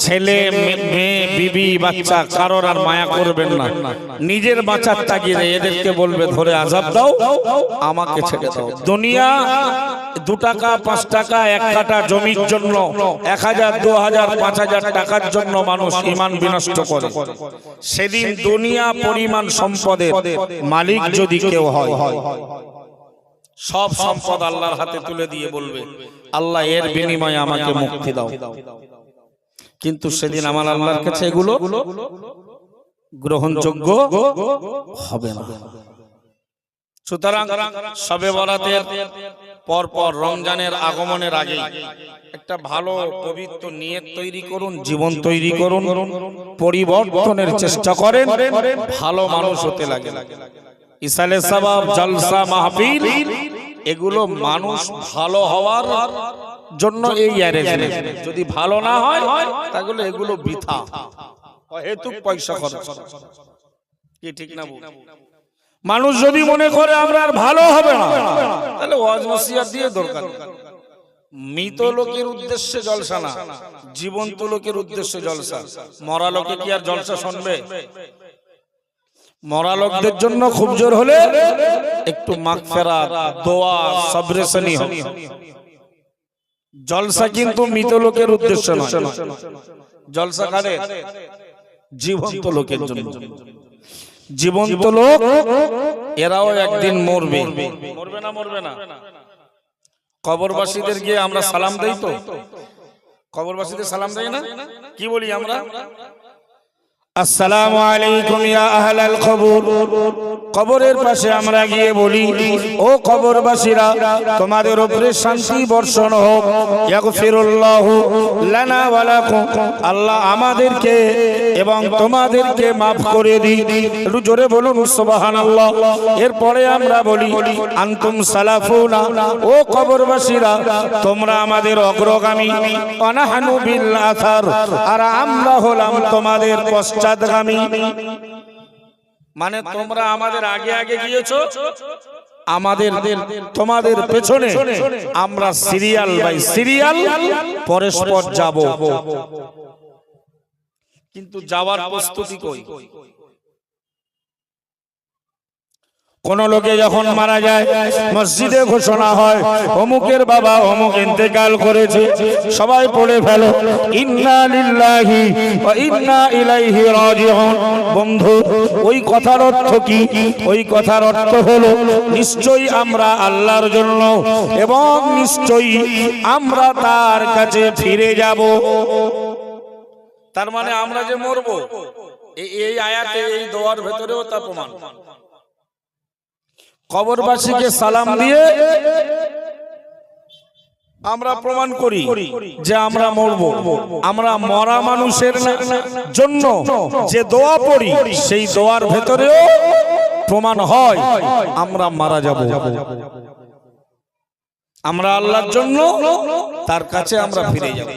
ছেলে মেয়ে বিবি বাচ্চা কারোর আর মায়া করবেন না, নিজের বাঁচার তাগিদে এদেরকে বলবে ধরে আযাব দাও, আমাকে ছেড়ে দাও। দুনিয়া 2 টাকা 5 টাকা 1 কাঠা জমির জন্য 1000 2000 5000 টাকার জন্য মানুষ ঈমান বিনষ্ট করে। সেদিন দুনিয়া পরিমাণ সম্পদের মালিক যদি কেউ হয়, সব সম্পদ আল্লাহর হাতে তুলে দিয়ে বলবে আল্লাহ এর বিনিময়ে আমাকে মুক্তি দাও। কিন্তু সেদিন আমার আল্লাহর কাছে এগুলো গ্রহণযোগ্য হবে না। সুতরাং শবে বরাতের পরপর রমজানের আগমনের আগে একটা ভালো পবিত্র নিয়ত তৈরি করুন, জীবন তৈরি করুন, পরিবর্তনের চেষ্টা করেন, ভালো মানুষ হতে লাগে। ইসালে সওয়াব, জলসা, মাহফিল এগুলো মানুষ ভালো হওয়ার জন্য এই অ্যারেঞ্জমেন্ট। যদি ভালো না হয় তাহলে এগুলো বৃথা, অহেতুক পয়সা খরচ। কি ঠিক না? মানুষ যদি মনে করে আমরা আর ভালো হবে না, তাহলে ওয়াজ নসিহত দিয়ে দরকার। মৃত লোকের উদ্দেশ্যে জলসা না, জীবন্ত লোকের উদ্দেশ্যে জলসা। মরা লোকে কি আর জলসা শুনবে? মরা লোকদের জন্য খুব জোর হলে একটু মাগফিরাত, দোয়া, সবরেশনি হবে। জলসা কিন্তু মৃত লোকের উদ্দেশ্য নয়, জলসা কাদের? জীবন্ত লোকের জন্য। জীবন্ত লোক এরাও একদিন মরবে। মরবে না? মরবে না? কবরবাসীদের গিয়ে আমরা সালাম দেই তো? কবরবাসীদের সালাম দেই না? কি বলি আমরা? আসসালামু আলাইকুম ইয়া আহলাল কবর। কবরের পাশে আমরা গিয়ে বলি ও কবরবাসীরা তোমাদের উপরে শান্তি বর্ষণ হোক। ইয়াগফিরুল্লাহু লানা ওয়া লাকুম, আল্লাহ আমাদেরকে এবং তোমাদেরকে maaf করে দিই। একটু জোরে বলুন সুবহানাল্লাহ। এরপরে আমরা বলি আনতুম সালাফুনা, ও কবরবাসীরা তোমরা আমাদের অগ্রগামী। আনাহানু বিল আথার, আর আমরা হলাম তোমাদের পশ্চাৎগামী। মানে তোমরা আমাদের আগে আগে গিয়েছো, আমাদের তোমাদের পেছনে আমরা সিরিয়াল বাই সিরিয়াল পরস্পর যাব। কিন্তু যাওয়ার প্রস্তুতি কই? কোন লোকে যখন মারা যায় মসজিদে ঘোষণা হয় অমুকের বাবা অমুক ইন্তেকাল করেছে, সবাই পড়ে ফেলো ইন্না লিল্লাহি ওয়া ইন্না ইলাইহি রাজিউন। বন্ধু, ওই কথার অর্থ কি? ওই কথার অর্থ হলো নিশ্চয়ই আমরা আল্লাহর জন্য এবং নিশ্চয়ই আমরা তার কাছে ফিরে যাব। তার মানে আমরা যে মরব, এই আয়াতে এই দোয়ার ভেতরেও তা প্রমাণ। কবরবাসীকে সালাম দিয়ে আমরা প্রমাণ করি যে আমরা মরব। আমরা মরা মানুষের জন্য যে দোয়া পড়ি সেই দোয়ার ভেতরেও প্রমাণ হয় আমরা মারা যাব। আমরা আল্লাহর জন্য তার কাছে আমরা ফিরে যাব।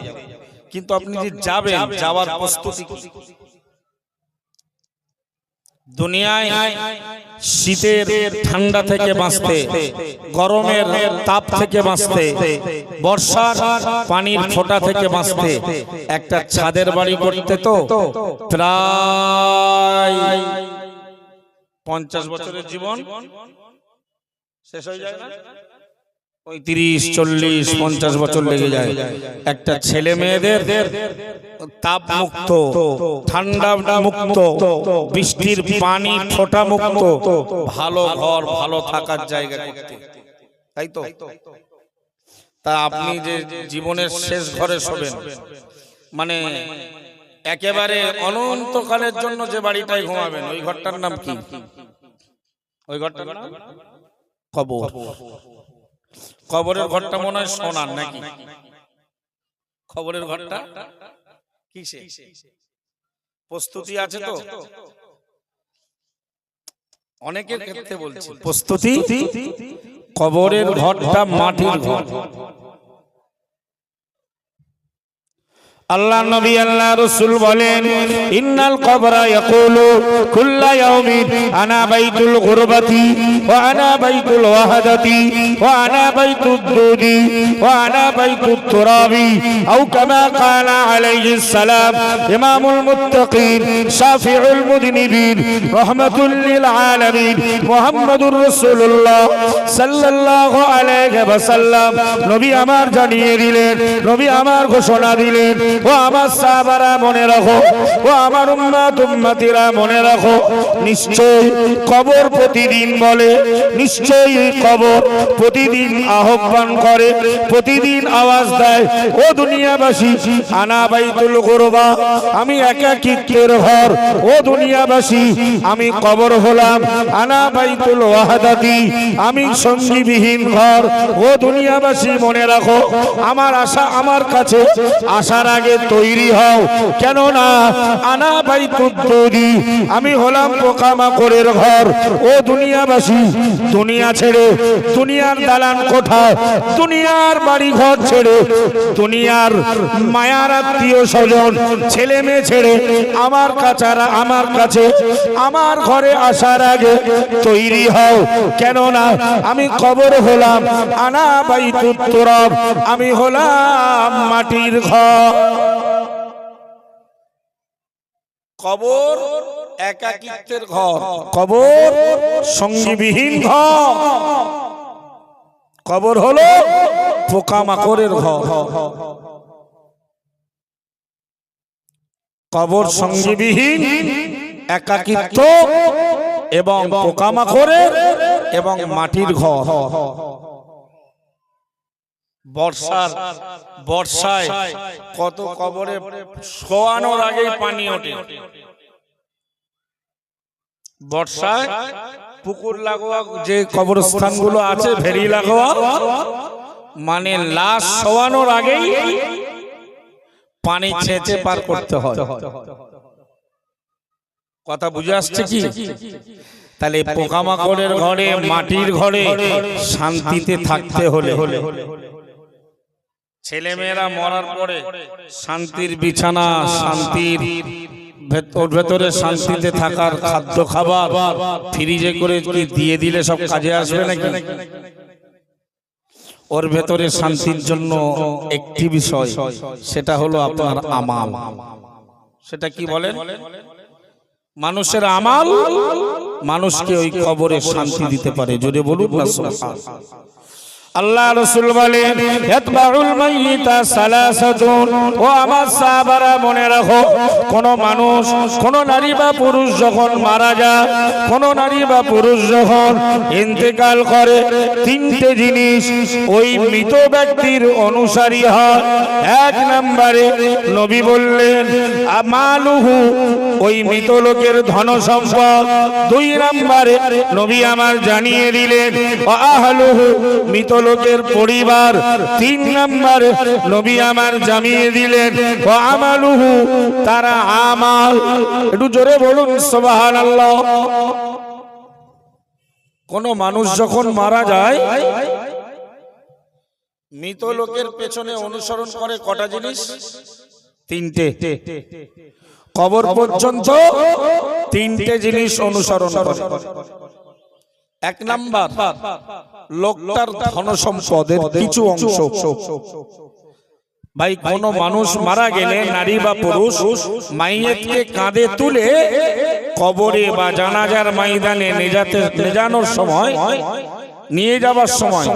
কিন্তু আপনি যে যাবেন, যাওয়ার প্রস্তুতি। দুনিয়ায় শীতের ঠান্ডা থেকে বাঁচতে, গরমের তাপ থেকে বাঁচতে, বর্ষার পানির ফোঁটা থেকে বাঁচতে একটা ছাদের বাড়ি করতে তো প্রায় 50 বছরের জীবন শেষ হয়ে যায় না? 35 40 50 বছর লেগে যায় একটা ছেলে মেয়েদের তাপ মুক্ত, ঠান্ডা মুক্ত, বৃষ্টির পানি ফোঁটা মুক্ত ভালো ঘর, ভালো থাকার জায়গা করতে। তাই তো? তা আপনি যে জীবনের শেষ ঘরে শোবেন, মানে একেবারে অনন্তকালের জন্য যে বাড়িটায় ঘুমাবেন, ওই ঘরটার নাম কি? ওই ঘরটার নাম কবর। কবরের ঘরটা মনে হয় সোনার নাকি? কবরের ঘরটা কিসে? প্রস্তুতি আছে তো? অনেকের ক্ষেত্রে বলছি প্রস্তুতি। কবরের ঘরটা মাটির ঘর। আল্লাহ নবী আল্লাহ রাসূল বলেন ইন্নাল কবরা ইয়াকুলু কুল্লা ইয়াউমিন আনা বাইতুল গুরবাতি ওয়া আনা বাইতুল ওয়াহাদাতি ওয়া আনা বাইতুদ দুদি ওয়া আনা বাইতুত তুরাবি আও কামা ক্বালা আলাইহিস সালাম ইমামুল মুত্তাকিন শাফিউল মুযনিবিন রাহমাতুল লিল আলামিন মুহাম্মাদুর রাসূলুল্লাহ সাল্লাল্লাহু আলাইহি ওয়াসাল্লাম নবী আমার জানিয়ে দিলেন, নবী আমার ঘোষণা দিলেন, ও আমার সাহাবারা মনে রাখো, ও আমার উম্মত উম্মতিরা মনে রাখো, নিশ্চয়ই কবর প্রতিদিন বলে, নিশ্চয়ই কবর প্রতিদিন আহ্বান করে, প্রতিদিন আওয়াজ দেয়, ও দুনিয়াবাসী আনা বাইতুল গুরবা, আমি একাকিত্বের ঘর, ও দুনিয়াবাসী আমি কবর হলাম, আনা বাইতুল ওয়াহাদাতি, আমি সঙ্গীবিহীন ঘর, ও দুনিয়াবাসী মনে রাখো, আমার আশা আমার কাছে আসার আগে তৈরি হও, কেননা আনা বাইতুদ দুদি, আমি হলাম পোকামাকড়ের ঘর, ও দুনিয়াবাসী দুনিয়া ছেড়ে, দুনিয়ার দালান কোঠা, দুনিয়ার বাড়ি ঘর ছেড়ে, দুনিয়ার মায়ার আত্মীয় স্বজন ছেলে মেয়ে ছেড়ে আমার কাছে আমার ঘরে আসার আগে তৈরি হও, কেননা আমি কবর হলাম আনা বাইতুত তুরাব, আমি হলাম মাটির ঘর। কবর একাকিত্বের ঘর, কবর সঙ্গীবিহীন ঘর, কবর হলো পোকামাকড়ের ঘর, কবর সঙ্গীবিহীন, একাকিত্ব এবং পোকামাকড়ের এবং মাটির ঘর। বর্ষায় কত কবরে শোয়ানোর আগেই পানি ওঠে, বর্ষায় পুকুর লাগোয়া যে কবরস্থানগুলো আছে ভেরি লাগোয়া, মানে লাশ শোয়ানোর আগেই পানি ছেঁচে পার করতে হয়। কথা বুঝে আসছে কি? তাহলে পোকামাকড়ের ঘরে, মাটির ঘরে শান্তিতে থাকতে হলে, ছেলেমেয়েরা মরার পরে শান্তির বিছানা, শান্তির ভেতরে শান্তিতে থাকার খাদ্য খাবার ফ্রিজে করে দিয়ে দিলে সব কাজে আসবে নাকি? ওর ভেতরে শান্তির জন্য একটি বিষয়, সেটা হলো আপনার আমাল। সেটা কি বলেন? মানুষের আমাল মানুষকে ওই কবরে শান্তি দিতে পারে। জোরে বলুন না সুবহানাল্লাহ। আল্লাহ রাসূল বলেন ইয়াতবাউল মাইয়িতা সালাসাতুন, ও আমার সাহাবারা মনে রাখো, কোন মানুষ, কোন নারী বা পুরুষ যখন মারা যায়, কোন নারী বা পুরুষ যখন ইন্তেকাল করে, তিনটে জিনিস ওই মৃত ব্যক্তির অনুসারী হয়। এক নম্বরে নবী বললেন আমালুহু, ওই মৃত লোকের ধন সম্পদ। দুই নম্বরে নবী আমার জানিয়ে দিলেন আহলুহু, মৃত লোকের পরিবার। তিন নম্বরে নবী আমার জানিয়ে দিলেন আমালুহু, তারা আমাল। একটু জোরে বলুন সুবহানাল্লাহ। কোন মানুষ যখন মারা যায়, মৃত লোকের পেছনে অনুসরণ করে কটা জিনিস? তিনটে। কবর পর্যন্ত তিনটে জিনিস অনুসরণ করে। এক নাম্বার, লোকটার ধন সম্পদের কিছু অংশ। ভাই, কোন মানুষ মারা গেলে নারী বা পুরুষ মাইয়েতকে কাঁধে তুলে কবরে বা জানাজার ময়দানে নিজানোর সময়, নিয়ে যাবার সময়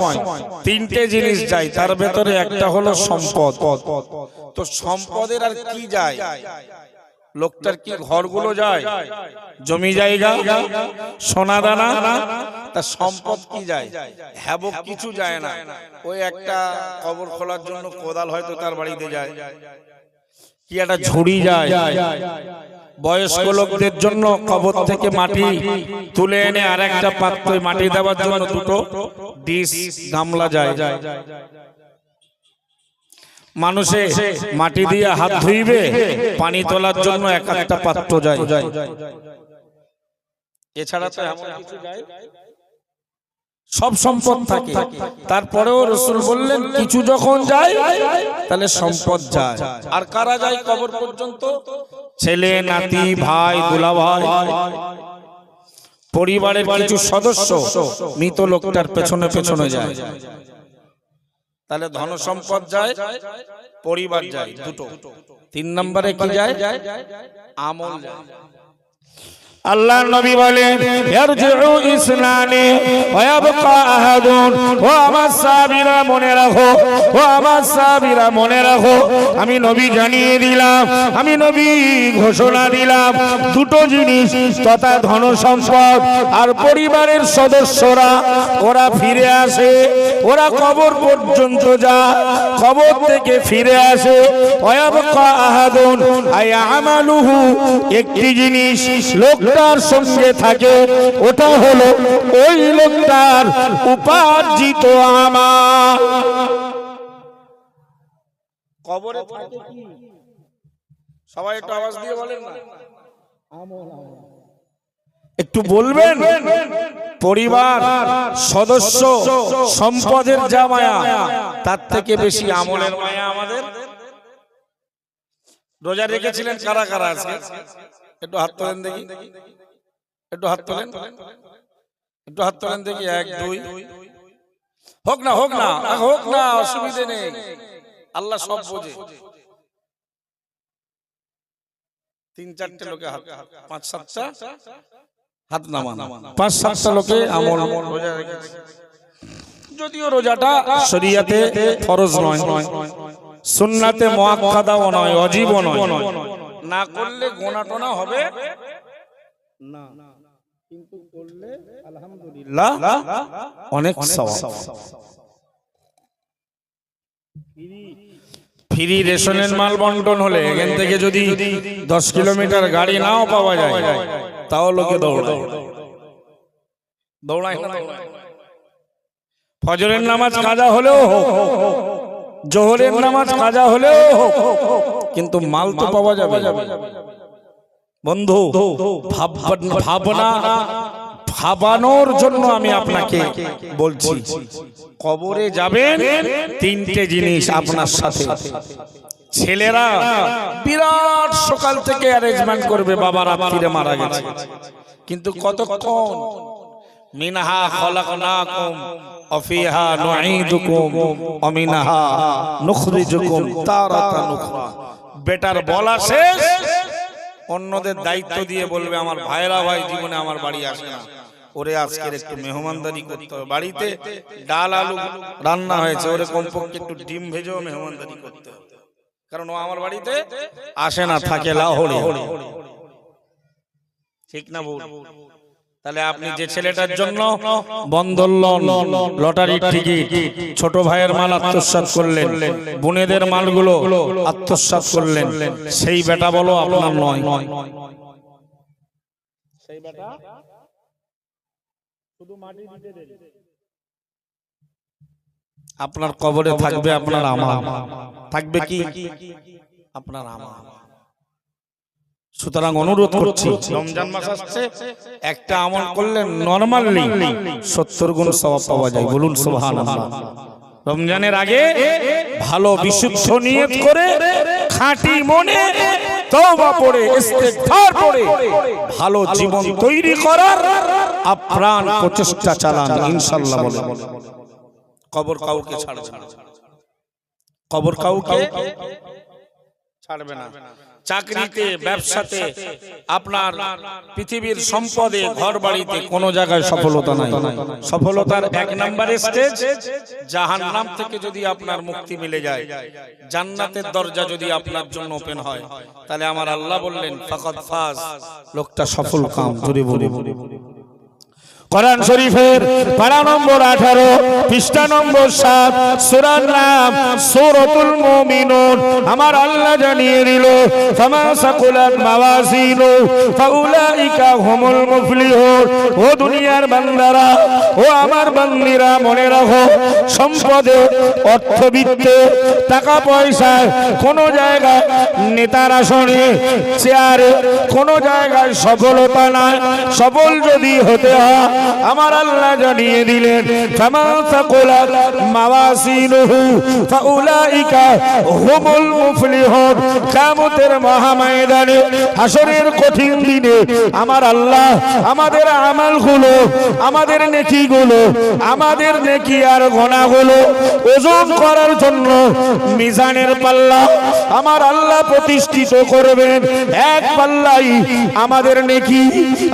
তিনটে জিনিস যায়, তার ভেতরে একটা হলো সম্পদ। তো সম্পদের আর কি যায়? লোকটার কি ঘরগুলো যায়, জমি জায়গা, সোনা দানা? তার সম্পদ কি যায়? হ্যাবক কিছু যায় না। ওই একটা কবর খোলার জন্য কোদাল হয়তো তার বাড়িতে যায়, কি একটা ঝুড়ি যায়। বয়স্ক লোকদের জন্য কবর থেকে মাটি তুলে এনে আর একটা পাত্রে মাটি দেওয়ার জন্য দুটো ডিশ, গামলা যায়। মানুষে মাটি দিয়ে হাত ধুইবে, পানি তোলার জন্য একটা পাত্র যায়। এছাড়া তো এমন কিছু যায় সব সম্পদ থাকে, তারপরেও রাসূল বললেন কিছু যখন যায় তাহলে সম্পদ যায়। আর কারা যায় কবর পর্যন্ত? ছেলে, নাতি, ভাই, দুলাভাই, পরিবারের কিছু সদস্য মৃত লোকটার পেছনে পেছনে যায়। তাহলে ধন সম্পদ যায়, পরিবার যায়, দুটো। 3 নম্বরে কি যায়? আমল যায়। আল্লাহর নবী বলেন ইয়ারজিউ ইসনানি ওয়া ইয়াবকা আহাদুন। ও আমার সাহাবীরা মনে রাখো, ও আমার সাহাবীরা মনে রাখো, আমি নবী জানিয়ে দিলাম, আমি নবী ঘোষণা দিলাম, দুটো জিনিস তথা ধন সম্পদ আর পরিবারের সদস্যরা ওরা ফিরে আসে, ওরা কবর পর্যন্ত যায়, কবর থেকে ফিরে আসে। ওয়া ইয়াবকা আহাদুন আই আমালুহু, একটি জিনিস লোকটার সঙ্গে থাকে, ওটা হলো ওই লোকটার উপার্জিত আমাল। কবরে থাকে কি? সবাই একটু আওয়াজ দিয়ে বলেন না, আমল। একটু বলবেন। পরিবার, সদস্য, সম্পদের যা মায়া, তার থেকে বেশি আমলের মায়া আমাদের। রোজা রেখেছিলেন কারা কারা আছে? একটু হাত তোলেন দেখি, একটু হাত তোলেন, একটু হাত তোলেন দেখি। 1 2 হোক না, হোক না, হোক না, অসুবিধে নেই, আল্লাহ সব বোঝে। 3-4টে লোকে হাত, 5-7টা হাত নামান, 5-7টা লোকে আমল রোজা রেখেছে। যদিও রোজাটা শরীয়তে ফরজ নয়, সুন্নাতে মুআক্কাদাও নয়, ওয়াজিবও নয়, না করলে গোনা টোনা হবে না, কিন্তু করলে আলহামদুলিল্লাহ অনেক সওয়াব। ফ্রি রেশনের মাল বন্টন হলে এখান থেকে যদি 10 কিলোমিটার গাড়ি নাও পাওয়া যায়, তাও লোকে দৌড়ায়, দৌড়ায় না। ফজরের নামাজ কাজা হলেও হোক, জোহরের নামাজ কাজা হলেও হোক, কিন্তু মাল তো পাওয়া যাবে। বন্ধু, ভাবানোর জন্য আমি আপনাকে বলছি, কবরে যাবেন 3টে জিনিস আপনার সাথে। ছেলেরা বিরাট সকাল থেকে অ্যারেঞ্জমেন্ট করবে, বাবা রাত্রিরে মারা গেছে, কিন্তু কতক্ষণ? মিনহা খলাকনাকুম ওয়া ফিহা নুঈদুকুম ওয়া মিনহা নুখরিজুকুম তারাতান উখরা। বেটার বলা শেষ, অন্যদের দায়িত্ব দিয়ে বলবে আমার ভাইরা ভাই জীবনে আমার বাড়ি আসে না, ওরে আজকের একটু মেহমানদারি করতে হবে, বাড়িতে ডাল আলু রান্না হয়েছে, ওরে কমপক্ষে একটু ডিম ভেজেও মেহমানদারি করতে হবে, কারণ ও আমার বাড়িতে আসে না, থাকে লাহোরে। ঠিক না বল? তাহলে আপনি যে ছেলেটার জন্য বন্ধন লোন, লটারির টিকিট, ছোট ভাইয়ের মাল আত্মসাৎ করলেন, বোনেদের মালগুলো আত্মসাৎ করলেন, সেই বেটা বলো আপনার নয়। সেই বেটা শুধু মাটি দিতে দেবে, আপনার কবরে থাকবে আপনার আমল, থাকবে কি? আপনার আমল। সুতরাং অনুরোধ করছি, রমজান মাস আসছে, একটা আমল করলে নরমালি 70 গুণ সওয়াব পাওয়া যায়। বলুন সুবহানাল্লাহ। রমজানের আগে ভালো বিশুদ্ধ নিয়ত করে, খাঁটি মনে তওবা পড়ে, ইস্তিগফার পড়ে ভালো জীবন তৈরি করার আপ্রাণ প্রচেষ্টা চালান, ইনশাআল্লাহ। বলে কবর কাউকে ছাড়বে না, কবর কাউকে ছাড়বে না। চাকরিতে, ব্যবসাতে, আপনার পৃথিবীর সম্পদে, ঘর বাড়িতে কোনো জায়গায় সফলতা নাই। সফলতার 1 নম্বর স্টেজ জাহান্নাম থেকে যদি আপনার মুক্তি মিলে যায়, জান্নাতের দরজা যদি আপনার জন্য ওপেন হয়, তাহলে আমার আল্লাহ বললেন ফাকাদ ফাজ, লোকটা সফল কাম। জোরে বলে কোরআন শরীফের পারা নম্বর 18 পৃষ্ঠা নম্বর 7 সূরার নাম সূরাতুল মুমিনুন। আমার আল্লাহ জানিয়ে দিল ফামা সাকুলাত মাওয়াজিনু ফাউলাইকা হুমুল মুফলিহুন। ও দুনিয়ার বান্দারা, ও আমার বান্দিরা, মনে রাখো, সম্পদে, অর্থবিত্তে, টাকা পয়সায়, কোন জায়গায় নেতার আসনে, চেয়ারে, কোন জায়গায় সফলতা নাই। সফল যদি হতে হয় আমার আল্লাহ জানিয়ে দিলেন ফামান সাকুলাত মাওয়াজিনুহু ফাউলাইকা হুমুল মুফলিহুন। কিয়ামতের মহাময়দানে হাসরের কঠিন দিনে আমার আল্লাহ আমাদের আমলগুলো, আমাদের নেকিগুলো, আমাদের নেকি আর গুনাহগুলো ওজন করার জন্য মিজানের পাল্লা আমার আল্লাহ প্রতিষ্ঠিত করবেন। এক পাল্লাই আমাদের নেকি,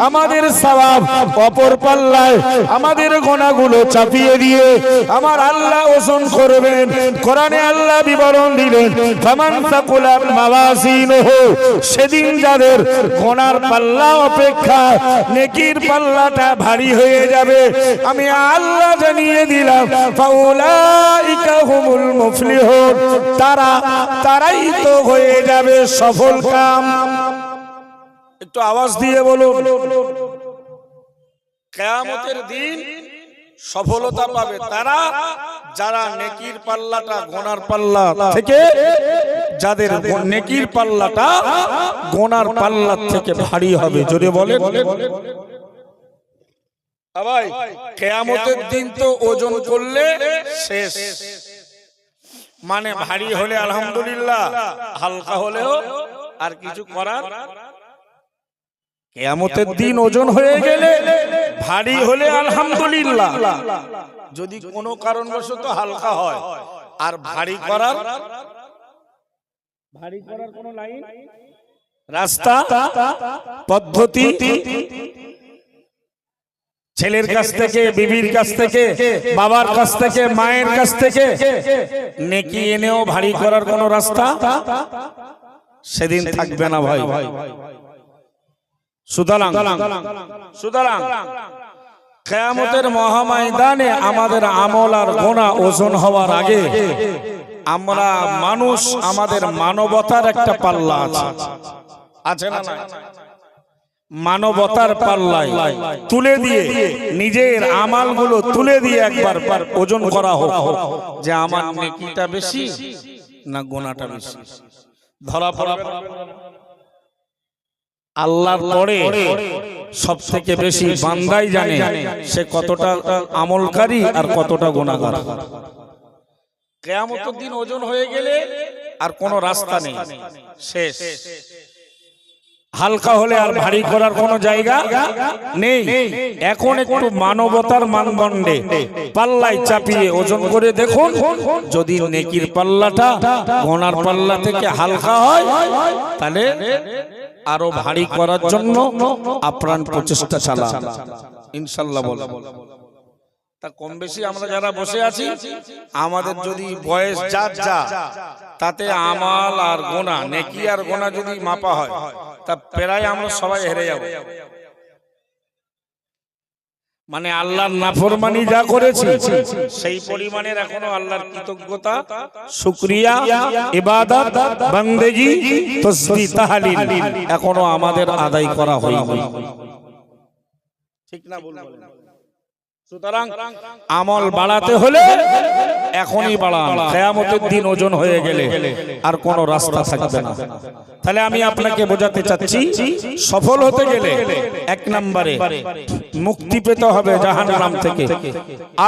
আমাদের সওয়াব, অপর পাল্লায় আমাদের গুনাহগুলো চাপিয়ে দিয়ে আমার আল্লাহ ওজন করবেন। কোরআনে আল্লাহ বিবরণ দিলেন ফামান সাকুলাত মাওয়াজিনুহু, সেদিন যাদের গুনার পাল্লা অপেক্ষা নেকির পাল্লাটা ভারী হয়ে যাবে, আমি আল্লাহ জানিয়ে দিলাম ফাউলাইকা হুমুল মুফলিহুন, তারাই তো হয়ে যাবে সফল কাম। একটু আওয়াজ দিয়ে বলুন, কিয়ামতের দিন সফলতা পাবে তারা যারা নেকির পাল্লাটা গুনার পাল্লা থেকে, যাদের নেকির পাল্লাটা গুনার পাল্লা থেকে ভারী হবে। জোরে বলেন। ভাই কিয়ামতের দিন তো ওজন করলে শেষ, মানে ভারী হলে আলহামদুলিল্লাহ, হালকা হলেও আর কিছু করার। কিয়ামতের দিন ওজন হয়ে গেলে ভারী হলে আলহামদুলিল্লাহ, যদি কোনো কারণবশত হালকা হয় আর ভারী করার কোনো লাইন, রাস্তা, পদ্ধতি, ছেলের কাছ থেকে, বিবির কাছ থেকে, বাবার কাছ থেকে, মায়ের কাছ থেকে নেকি এনেও ভারী করার কোন রাস্তা সেদিন থাকবে না ভাই। সুতরাং কিয়ামতের মহাময়দানে আমাদের আমল আর গুনাহ ওজন হওয়ার আগে আমরা মানুষ, আমাদের মানবতার একটা পাল্লা আছে না? মানবতার পাল্লায় তুলে দিয়ে নিজের আমালগুলো তুলে দিয়ে একবার ওজন করা হোক যে আমার নেকিটা বেশি না গুনাহটা বেশি। ধরা পড়া আল্লাহর পরে সব থেকে বেশি বান্দাই জানে সে কতটা আমলকারী আর কতটা গুনাহগার। কিয়ামতের দিন ওজন হয়ে গেলে আর কোনো রাস্তা নেই, শেষ। হালকা হলে আর ভারী করার কোনো জায়গা নেই। এখন একটু মানবতার মানদণ্ডে পাল্লায় চাপিয়ে ওজন করে দেখুন, যদি নেকির পাল্লাটা গুনার পাল্লা থেকে হালকা হয় তাহলে আরো ভারী করার জন্য আপ্রাণ প্রচেষ্টা চালান ইনশাআল্লাহ। বলেন তা কম বেশি আমরা যারা বসে আছি, আমাদের যদি বয়স যা তাতে আমাল আর গুনাহ, নেকি আর গুনাহ যদি মাপা হয় তা প্রায় আমরা সবাই হেরে যাব। মানে আল্লাহর নাফরমানি যা করেছি সেই পরিমাণের এখনো আল্লাহর কৃতজ্ঞতা, শুকরিয়া, ইবাদত, বান্দেগী, তাসবিহ, তাহলিল এখনো আমাদের আদায় করা হয়নি। ঠিক না বলুন? সুতরাং আমল বাড়াতে হলে এখনই বাড়ান, কিয়ামতের দিন ওজন হয়ে গেলে আর কোনো রাস্তা থাকবে না। তাহলে আমি আপনাকে বোঝাতে চাচ্ছি, সফল হতে গেলে এক নম্বরে মুক্তি পেতে হবে জাহান্নাম থেকে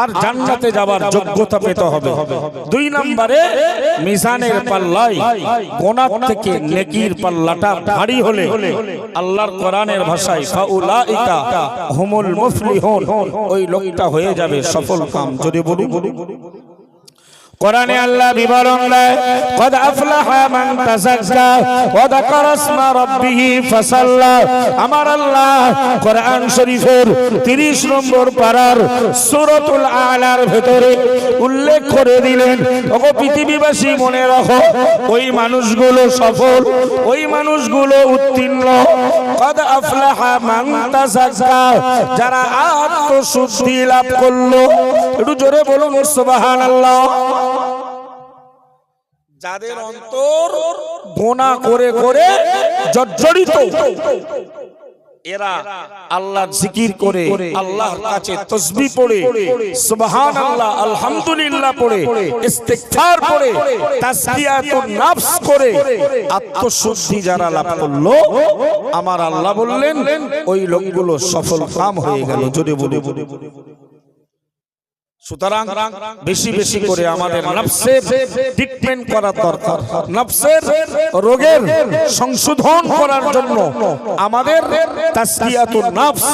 আর জান্নাতে যাবার যোগ্যতা পেতে হবে। দুই নম্বরে মিজানের পাল্লায় গুনাহ থেকে নেকির পাল্লাটা ভারী হলে আল্লাহর কোরআনের ভাষায় ফাউলাইকা হুমুল মুফলিহুন, ওই লোকটা হয়ে যাবে সফল কাম। যদি বলি কোরআনে আল্লাহ বিবরণ দেয় কদ আফলাহা মান তাযাক্কা ওয়া যাকারা ইসমা রাব্বিহি ফাসাল্লা। আমার আল্লাহ কোরআন শরীফের 30 নম্বর পারার সূরাতুল আলার ভেতরে উল্লেখ করে দিলেন, ওগো পৃথিবীবাসী মনে রাখো, ওই মানুষগুলো সফল, ওই মানুষগুলো উত্তীর্ণ। কদ আফলাহা মান তাযাক্কা, যারা আত্মশুদ্ধি লাভ করলো। একটু জোরে বলুন সুবহানাল্লাহ। যাদের অন্তর গুনাহ করে করে জর্জরিত, এরা আল্লাহর জিকির করে, আল্লাহর কাছে তাসবিহ পড়ে, সুবহানাল্লাহ আলহামদুলিল্লাহ পড়ে, ইস্তিগফার পড়ে, তাসকিয়াতুন নাফস করে আত্মশুদ্ধি যারা লাভ করলো, আমার আল্লাহ বললেন ওই লোকগুলো সফল কাম হয়ে গেল। জোরে বলে। সুতরাং বেশি বেশি করে আমাদের নফসের ট্রিটমেন্ট করা দরকার। নফসের রোগের সংশোধন করার জন্য আমাদের তাসকিয়াতুন নফস,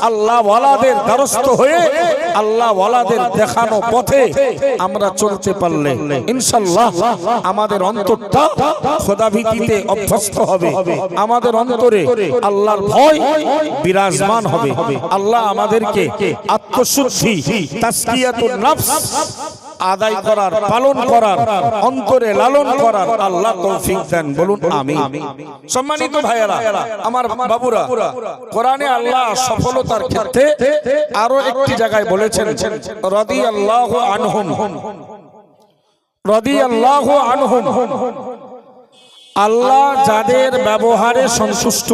আল্লাহ ওয়ালাদের দ্বারস্থ হয়ে আল্লাহ ওয়ালাদের দেখানো পথে আমরা চলতে পারলে ইনশাআল্লাহ আমাদের অন্তরটা খোদাভীতিতে অভ্যস্ত হবে, আমাদের অন্তরে আল্লাহর ভয় বিরাজমান হবে। আল্লাহ আমাদেরকে আত্মশুদ্ধি, তাসকিয়াতুন নফস আদায় করার, পালন করার, অন্তরে লালন করার আল্লাহ তৌফিক দেন। বলুন আমিন। সম্মানিত ভাইয়েরা, আমার বাবুরা, কোরআনে আল্লাহ সফলতার ক্ষেত্রে আরো একটি জায়গায় বলেছেন রাদিয়াল্লাহু আনহুম, রাদিয়াল্লাহু আনহুম। আল্লাহ যাদের ব্যবহারে সন্তুষ্ট,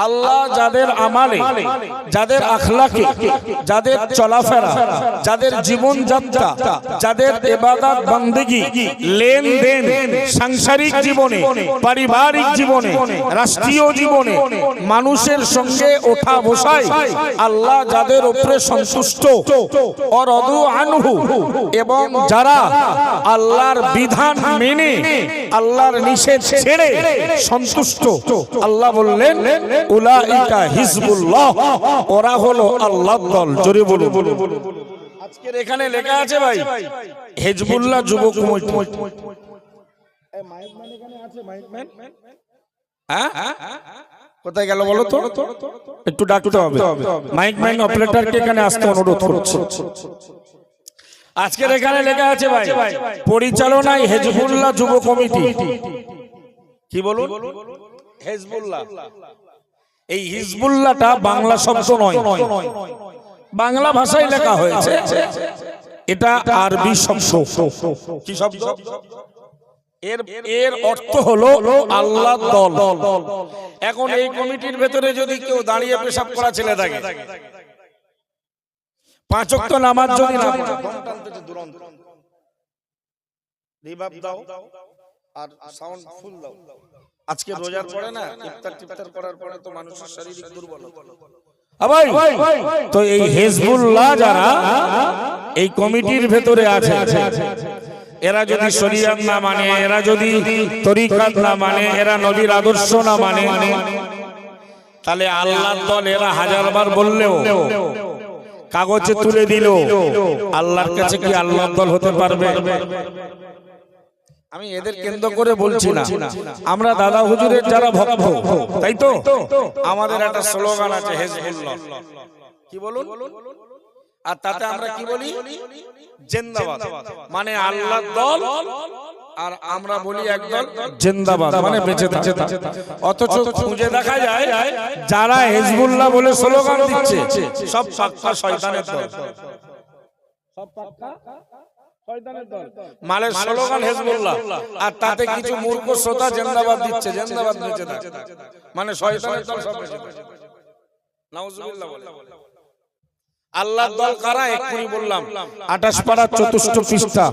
আল্লাহ যাদের আমালে, যাদের আখলাকে, যাদের চলাফেরা, যাদের জীবনযাত্রা, যাদের ইবাদত বান্দেগি, লেনদেন, সাংসারিক জীবনে, পারিবারিক জীবনে, রাষ্ট্রীয় জীবনে, মানুষের সঙ্গে ওঠা বসায় আল্লাহ যাদের উপরে সন্তুষ্ট ও রাদু আনহু, এবং যারা আল্লাহর বিধান মেনে আল্লাহর নিষেধ ছেড়ে সন্তুষ্ট, আল্লাহ বললেন উলাইকা হিজবুল্লাহ, ওরা হলো আল্লাহর দল। জোরে বলুন। আজকের এখানে লেখা আছে ভাই হিজবুল্লাহ যুব কমিটি। মাইকম্যান এখানে আছে, মাইকম্যান হ্যাঁ কোথায় গেল বলো তো? একটু ডাকতে হবে। মাইকম্যান অপারেটরকে এখানে আসতে অনুরোধ করছি। আজকের এখানে লেখা আছে ভাই পরিচালনায় হিজবুল্লাহ যুব কমিটি। কি বলুন? হিজবুল্লাহ। এই হিজবুল্লাহটা বাংলা শব্দ নয়, বাংলা ভাষায় লেখা হয়েছে, এটা আরবি শব্দ। কি শব্দ? এর অর্থ হলো আল্লাহর দল। এখন এই কমিটির ভেতরে যদি কেউ দাঁড়িয়ে পেশাব করা ছেলে থাকে, 5 ওয়াক্ত নামাজ যদি না পড়ে, রিভাব দাও আর সাউন্ড ফুল দাও। আজকে রোজার পরে না ইফতার টিফতার করার পরে তো মানুষের শারীরিক দুর্বলতা। তো এই হিজবুল্লাহ যারা এই কমিটির ভেতরে আছে, এরা যদি শরীয়ত না মানে, এরা যদি তরিকাত না মানে, এরা নবীর আদর্শ না মানে, তাহলে আল্লাহর দল এরা হাজারবার বললেও, কাগজে তুলে দিল, আল্লাহর কাছে কি আল্লাহর দল হতে পারবে? আমি এদের কেন্দ্র করে বলছি না, আমরা দাদা হুজুরের যারা ভক্ত, তাই তো আমাদের একটা স্লোগান আছে হিজবুল্লাহ। কি বলুন? আর তাতে আমরা কি বলি? জিন্দাবাদ, মানে আল্লাহর দল, আর আমরা বলি একদল জিন্দাবাদ, মানে বেঁচে থাকে। অথচ খুঁজে দেখা যায় যারা হিজবুল্লাহ বলে স্লোগান দিচ্ছে সব পাক্কা শয়তানের দল, সব পাক্কা শয়তানের দল। মানে স্লোগান হিজবুল্লাহ, আর তাতে কিছু মূর্খ শ্রোতা জিন্দাবাদ দিচ্ছে, জিন্দাবাদ বেঁচে থাকে, মানে শয়তানের দল সব বেঁচে থাকে। নাউজুবিল্লাহ বলে। আল্লাহর দল কারা? এক্ষুনি বললাম, 28 পারা 44 পৃষ্ঠা,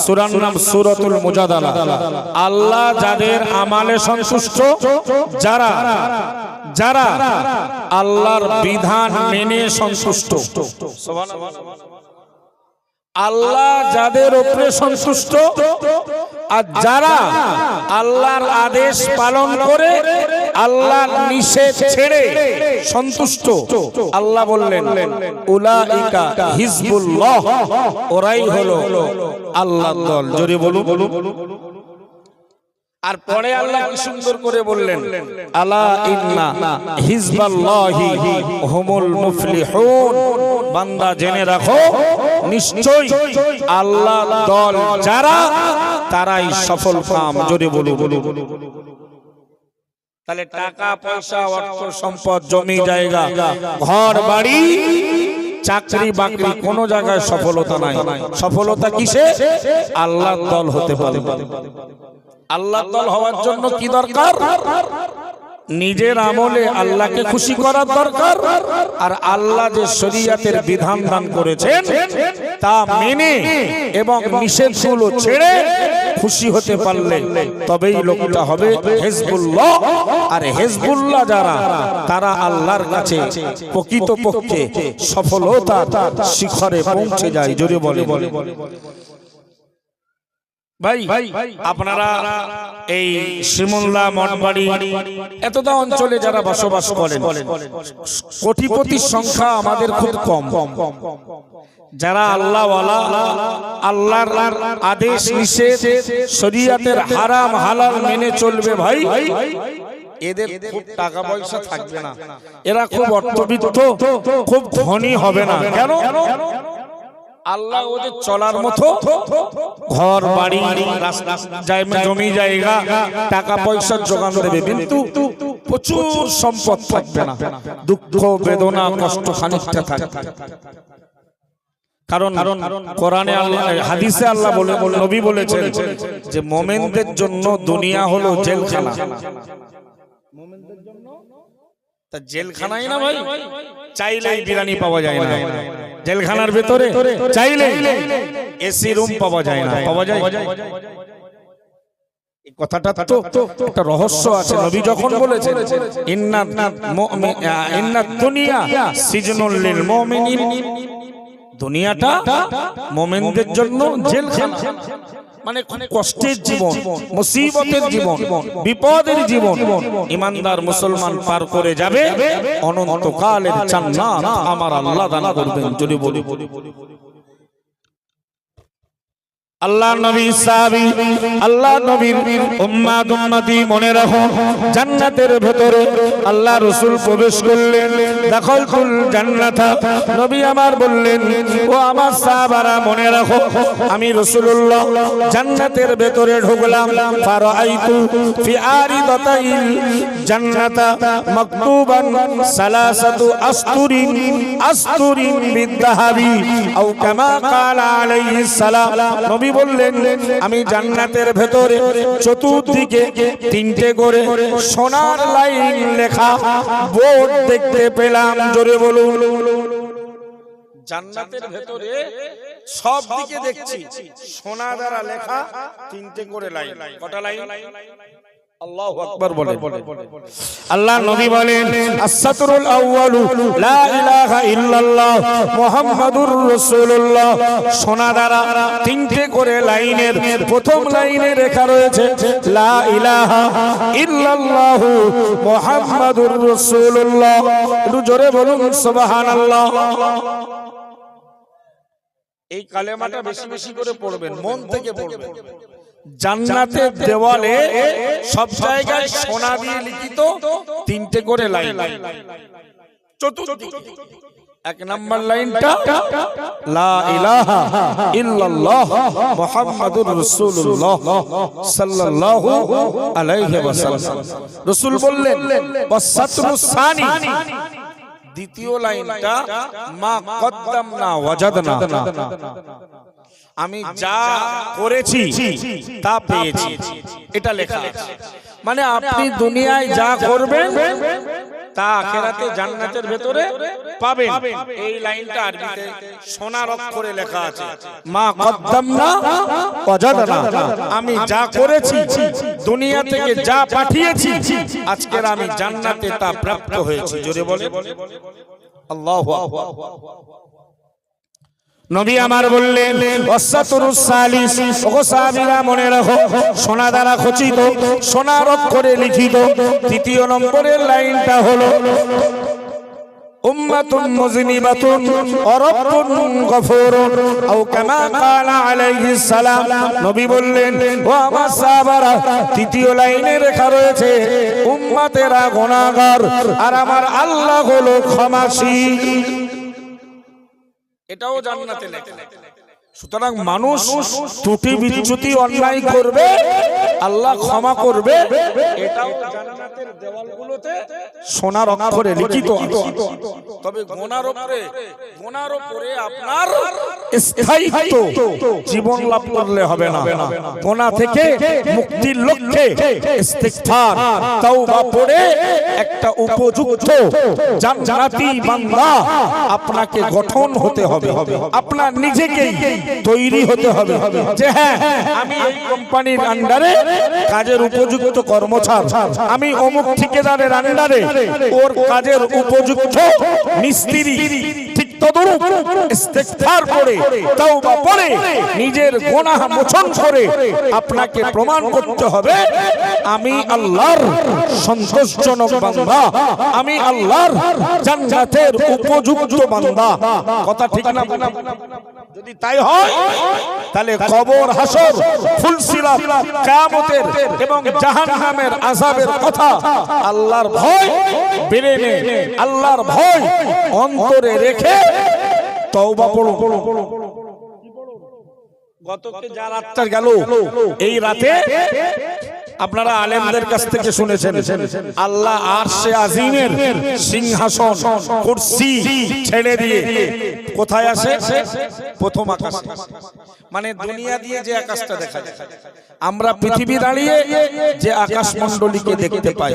সূরার নাম সূরাতুল মুজাদালা। আল্লাহ যাদের আমালে সন্তুষ্ট, যারা যারা আল্লাহর বিধান মেনে সন্তুষ্ট, সুবহানাল্লাহ। আল্লাহ যাদের উপরে সন্তুষ্ট, আর যারা আল্লাহর আদেশ পালন করে আল্লাহর নিষেধ ছেড়ে সন্তুষ্ট, আল্লাহ বললেন উলাইকা হিজবুল্লাহ, ওরাই হলো আল্লাহর দল। জোরে বলুন। আর পরে আল্লাহ কি সুন্দর করে বললেন, আলা ইন্না হিজবাল্লাহি হুমুল মুফলিহুন, বান্দা জেনে রাখো নিশ্চয় আল্লাহর দল যারা, তারাই সফল কাম। জোরে বলুন। তাহলে টাকা পয়সা, অর্থ সম্পদ, জমি জায়গা, ঘর বাড়ি, চাকরি বাকরি, কোন জায়গায় সফলতা নাই। সফলতা কিসে? আল্লাহর দল হতে পারে। আল্লাহর দল হওয়ার জন্য কি দরকার? নিজের আমলে আল্লাহকে খুশি করার দরকার, আর আল্লাহ যে শরীয়তের বিধান দান করেছেন তা মেনে এবং নিষেধগুলো ছেড়ে খুশি হতে পারলে তবেই লোকটা হবে হিজবুল্লাহ। আর হিজবুল্লাহ যারা, তারা আল্লাহর কাছে প্রকৃতপক্ষে সফলতার শিখরে পৌঁছে যায়। জোরে বলে ভাই, আপনারা এই শিমুল্লাহ মঠবাড়ি এতটা অঞ্চলে যারা বসবাস করেন, কোটিপতির সংখ্যা আমাদের খুব কম। যারা আল্লাহওয়ালা, আল্লাহর আদেশ নিষেধ, শরীয়তের হারাম হালাল মেনে চলবে, ভাই এদের খুব টাকা পয়সা থাকবে না, এরা খুব অর্থবিত্ত, খুব ধনী হবে না। কেন? আল্লাহ ওদের চলার মতো ঘর বাড়ি, জমি জায়গা, টাকা পয়সার যোগান দেবে, কিন্তু প্রচুর সম্পদ থাকবে না, দুঃখ বেদনা কষ্ট খানিকটা থাকবে। কারণ কোরআনে আল্লাহ, হাদিসে আল্লাহ বলে, নবী বলেছেন যে মুমিনদের জন্য দুনিয়া হলো জেলখানা। মুমিনদের জন্য তা জেলখানাই না ভাই, চাইলেই বিরিয়ানি পাওয়া যায় না। জেলখানার ভিতরে চাইলেই এসি রুম পাওয়া যায় না, পাওয়া যায়। এই কথাটা তো একটা রহস্য আছে। নবী যখন বলেছেন ইন্নাত দুনিয়া সিজনুল লিল মুমিনিন, দুনিয়াটা মুমিনদের জন্য জেলখানা, মানে কষ্টের জীবন, মুসিবতের জীবন, বিপদের জীবন ঈমানদার মুসলমান পার করে যাবে, অনন্তকালের জান্নাত আমার আল্লাহ দান করবেন। যদি বলি আল্লাহ নবী সাহাবী, আল্লাহ নবীর উম্মাত উম্মতি, মনে রাখো জান্নাতের ভেতরে আল্লাহ রাসূল প্রবেশ করলেন। দাখালতুল জান্নাতা, নবী আমার বললেন, ও আমার সাহাবারা মনে রাখো, আমি রাসূলুল্লাহ জান্নাতের ভেতরে ঢুকলাম। ফারাআইতু ফি আরিদাতাইল জান্নাতা মাকতুবান সালাসাতু আস্তুরিন বিদ্দাহাবি আও কামা ক্বালা আলাইহিস সালাম। নবী বললেন, আমি জান্নাতের ভেতরে চতুর্দিকে তিনটে করে সোনার লাইন লেখা বোর্ড দেখতে পেলাম। জোরে বলুন। জান্নাতের ভেতরে সব দিকে দেখছি সোনা দ্বারা লেখা তিনটে করে লাইন। কটা লাইন? আল্লাহু আকবার বলে। আল্লাহ নবী বলেন, আস-সাতরুল আউয়ালু লা ইলাহা ইল্লাল্লাহ মুহাম্মাদুর রাসূলুল্লাহ। সোনা দ্বারা তিনটে করে লাইনের প্রথম লাইনে লেখা রয়েছে লা ইলাহা ইল্লাল্লাহ মুহাম্মাদুর রাসূলুল্লাহ। একটু জোরে বলুন সুবহানাল্লাহ। এই কালেমাটা বেশি বেশি করে পড়বেন, মন থেকে পড়বেন। জান্নাতের দেওয়ালে সব জায়গায় সোনা দিয়ে লিখিত তিনটে করে লাইন। চতুর্দিকে এক নাম্বার লাইনটা লা ইলাহা ইল্লাল্লাহ মুহাম্মাদুর রাসূলুল্লাহ সাল্লাল্লাহু আলাইহি ওয়াসাল্লাম। রাসূল বললেন, ওয়াসাতরুস সানি, দ্বিতীয় লাইনটা মা কদ্দামনা ওয়াজাদনা, আমি যা করেছি তা পেয়েছি, এটা লেখা আছে। মানে আপনি দুনিয়ায় যা করবেন তা আখিরাতে জান্নাতের ভেতরে পাবেন। এই লাইনটা আরবিতে সোনার অক্ষরে লেখা আছে, মা কদ্দামনা ওয়াজাদনা, আমি যা করেছি, দুনিয়া থেকে যা পাঠিয়েছি, আজকের আমি জান্নাতে তা প্রাপ্ত হয়েছি। জোরে বলে আল্লাহু আকবার। নবী আমার বললেন, ওয়াসাতুরুস সালিস, ওগো সাহাবীরা মনে রাখো, সোনা দ্বারা খচিত সোনার অক্ষরে লিখিত তৃতীয় নম্বরের লাইনটা হলো উম্মাতুন মুযনিবাতুন ওয়া রাব্বুন গফুরুন আও কামা ক্বালা আলাইহিস সালাম। নবী বললেন, ও আমার সাহাবারা, তৃতীয় লাইনে লেখা রয়েছে উম্মতেরা গুনাহগার আর আমার আল্লাহ হলো ক্ষমাশীল। এটাও জান্নাতে লেখা। সুতরাং মানুষ ত্রুটি বিচ্যুতি অন্যায় করবে, আল্লাহ ক্ষমা করবে, এটাও জান্নাতের দেওয়ালগুলোতে সোনার অক্ষরে লিখিত। তবে গুনার উপরে আপনার স্থায়িত্ব জীবন লাভ করলে হবে না। গুনাহ থেকে মুক্তির লক্ষ্যে ইস্তিগফার তওবা পড়ে একটা উপযুক্ত জান্নাতি বান্দা আপনাকে গঠন হতে হবে। আপনার নিজেকেই তৈরি হতে হবে যে হ্যাঁ আমি এই কোম্পানির আন্ডারে কাজের উপযুক্ত কর্মচারী, আমি অমুক ঠিকাদারের আন্ডারে ওর কাজের উপযুক্ত মিস্ত্রি। ঠিক তদরূপ ইস্তিগফার করে তওবা পড়ে নিজের গুনাহ মোচন করে আপনাকে প্রমাণ করতে হবে আমি আল্লাহর সন্তোষজনক বান্দা, আমি আল্লাহর জান্নাতের উপযুক্ত বান্দা। কথা ঠিক না? যদি তাই হয় তাহলে কবর, হাসর, ফুলসিরাত, কিয়ামতের এবং জাহান্নামের আযাবের কথা আল্লাহর ভয় ব্রেনে, আল্লাহর ভয় অন্তরে রেখে তওবা পড়ো। গতকে যা রাতটা গেল, এই রাতে আপনারা আলেমদের কাছ থেকে শুনেছেন আল্লাহ আরশে আজিমের সিংহাসন কুরসি ছেড়ে দিয়ে কোথায় আসে? প্রথম আকাশে। মানে দুনিয়া দিয়ে যে আকাশটা দেখা যায়, আমরা পৃথিবী দাঁড়িয়ে যে আকাশ মণ্ডলীকে দেখতে পাই,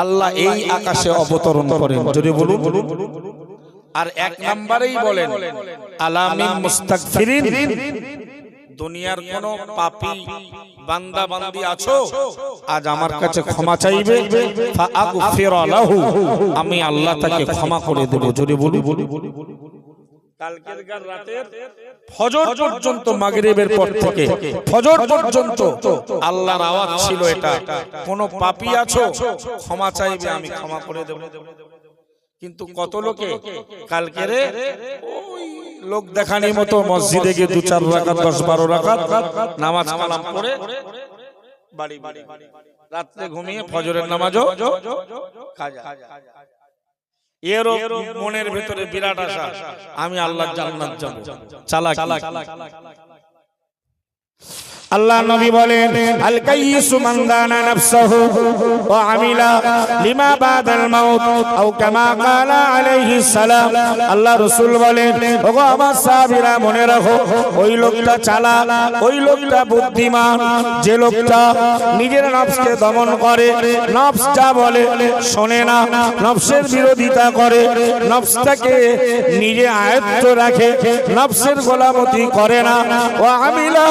আল্লাহ এই আকাশে অবতরণ করেন। যদি বলুন। আর এক নম্বরেই বলেন আলামিন মুস্তাগফিরিন, দুনিয়ার কোন পাপী বান্দা বান্দি আছো আজ আমার কাছে ক্ষমা চাইবে, ফাআগফির লাহু, আমি আল্লাহ তাকে ক্ষমা করে দেব। যদি বলি কালকের রাতের ফজর পর্যন্ত, মাগরিবের পর থেকে ফজর পর্যন্ত আল্লাহর আওয়াজ ছিল এটা, কোন পাপী আছো ক্ষমা চাইবে, আমি ক্ষমা করে দেব। কিন্তু কত লোকে কালকের ওই লোক দেখানির মতো মসজিদে গিয়ে 2-4 রাকাত 10-12 রাকাত নামাজ কালাম পড়ে বাড়ি রাতে ঘুমিয়ে ফজরের নামাজও খাজা। এরও মনের ভিতরে বিরাট আশা, আমি আল্লাহর জান্নাত যাব। চালাক। আল্লাহ নবী বলেন আল কাইয়িসু মান দানা নাফসাহু ওয়া আমিলা লিমা বাদাল মাউত আও কামা ক্বালা আলাইহিস সালাম। আল্লাহ রাসূল বলেন, ওগো আমার সাহাবীরা মনে রাখো, ওই লোকটা চালাক, ওই লোকটা বুদ্ধিমান, যে লোকটা নিজের নফসকে দমন করে, নফস যা বলে শোনে না, নফসের বিরোধিতা করে, নফসটাকে নিজে আয়ত্ত রাখে, নফসের গোলামতি করে না। ওয়া আমিলা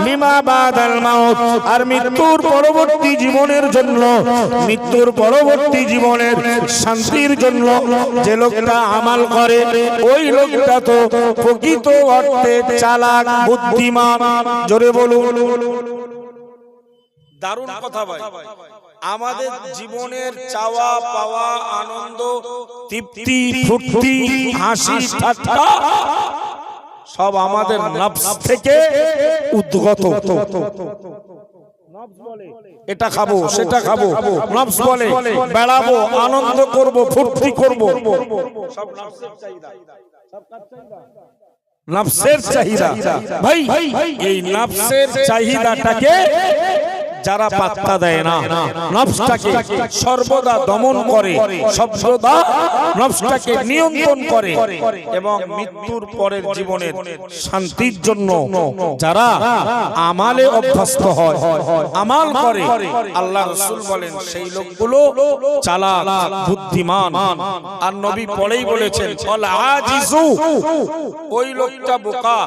লিমা বাদাল মাউত, আর মৃত্যুর পরবর্তী জীবনের জন্য, মৃত্যুর পরবর্তী জীবনের শান্তির জন্য যে লোকটা আমাল করে, ওই লোকটা তো প্রকৃত অর্থে চালাক, বুদ্ধিমান। জোরে বলুন। দারুণ কথা ভাই। আমাদের জীবনের চাওয়া পাওয়া, আনন্দ, তৃপ্তি, ফুর্তি, হাসি, ঠাট্টা সব আমাদের নফস থেকে উদ্গত। এটা খাবো, সেটা খাবো, নফস বলে বেড়াবো, আনন্দ করব, ফুর্তি করব, সব নফসের চাহিদা। নফসের চাহিদা ভাই, এই নফসের চাহিদাটাকে যারা পাত্তা দেয় না, নফসটাকে সর্বদা দমন করে, সর্বদা নফসটাকে নিয়ন্ত্রণ করে, এবং মৃত্যুর পরের জীবনের শান্তির জন্য যারা আমালে অভ্যস্ত হয়, আমাল করে, আল্লাহ রাসূল বলেন সেই লোকগুলো চালাক, বুদ্ধিমান। আর নবী পরেই বলেছেন আল আজিজু, ওই লোকটা বোকা,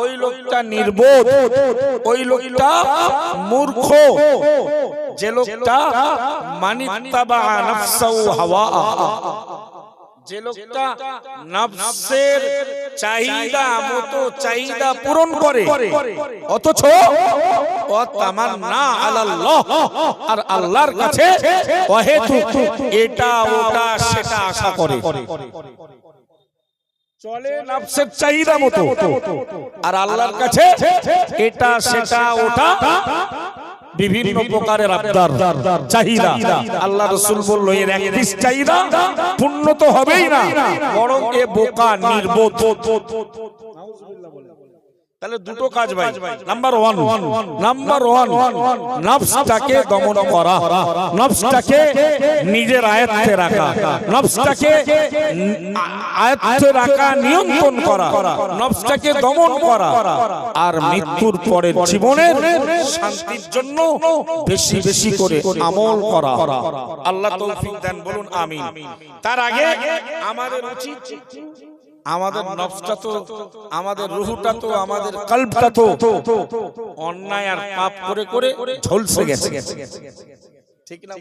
ওই লোকটা নির্বোধ, ওই লোকটা মূর্খ, যে লোকটা মানিত্তাবা নাফসাহু হাওয়া, যে লোকটা নফসের চাহিদা মতো চাহিদা পূরণ করে, অথচ ও তামান্না আলাল্লাহ, আর আল্লাহর কাছে অহেতুক এটা ওটা সেটা আশা করে, চলে নফসের চাহিদা মতো, আর আল্লাহর কাছে এটা সেটা ওটা বিভিন্ন প্রকারের আবদার, চাহিদা। আল্লাহ রাসূল বলল এর একটি চাহিদা পূর্ণ তো হবেই না, বরং এ বোকা, নির্বোধ। তাহলে দুটো কাজ ভাই। নাম্বার ওয়ান নফসটাকে দমন করা, নফসটাকে নিজের আয়ত্তে রাখা, নফসটাকে আয়ত্তে রাখা, নিয়ন্ত্রণ করা, নফসটাকে দমন করা, আর মৃত্যুর পরের জীবনের শান্তির জন্য বেশি বেশি করে আমল করা। আল্লাহ তৌফিক দেন, বলুন আমিন। তার আগে আমাদের উচিত আমাদের নফসটা তো, আমাদের রুহটা তো, আমাদের কলবটা তো অন্যায় আর পাপ করে করে ঝলসে গেছে, ঠিক না?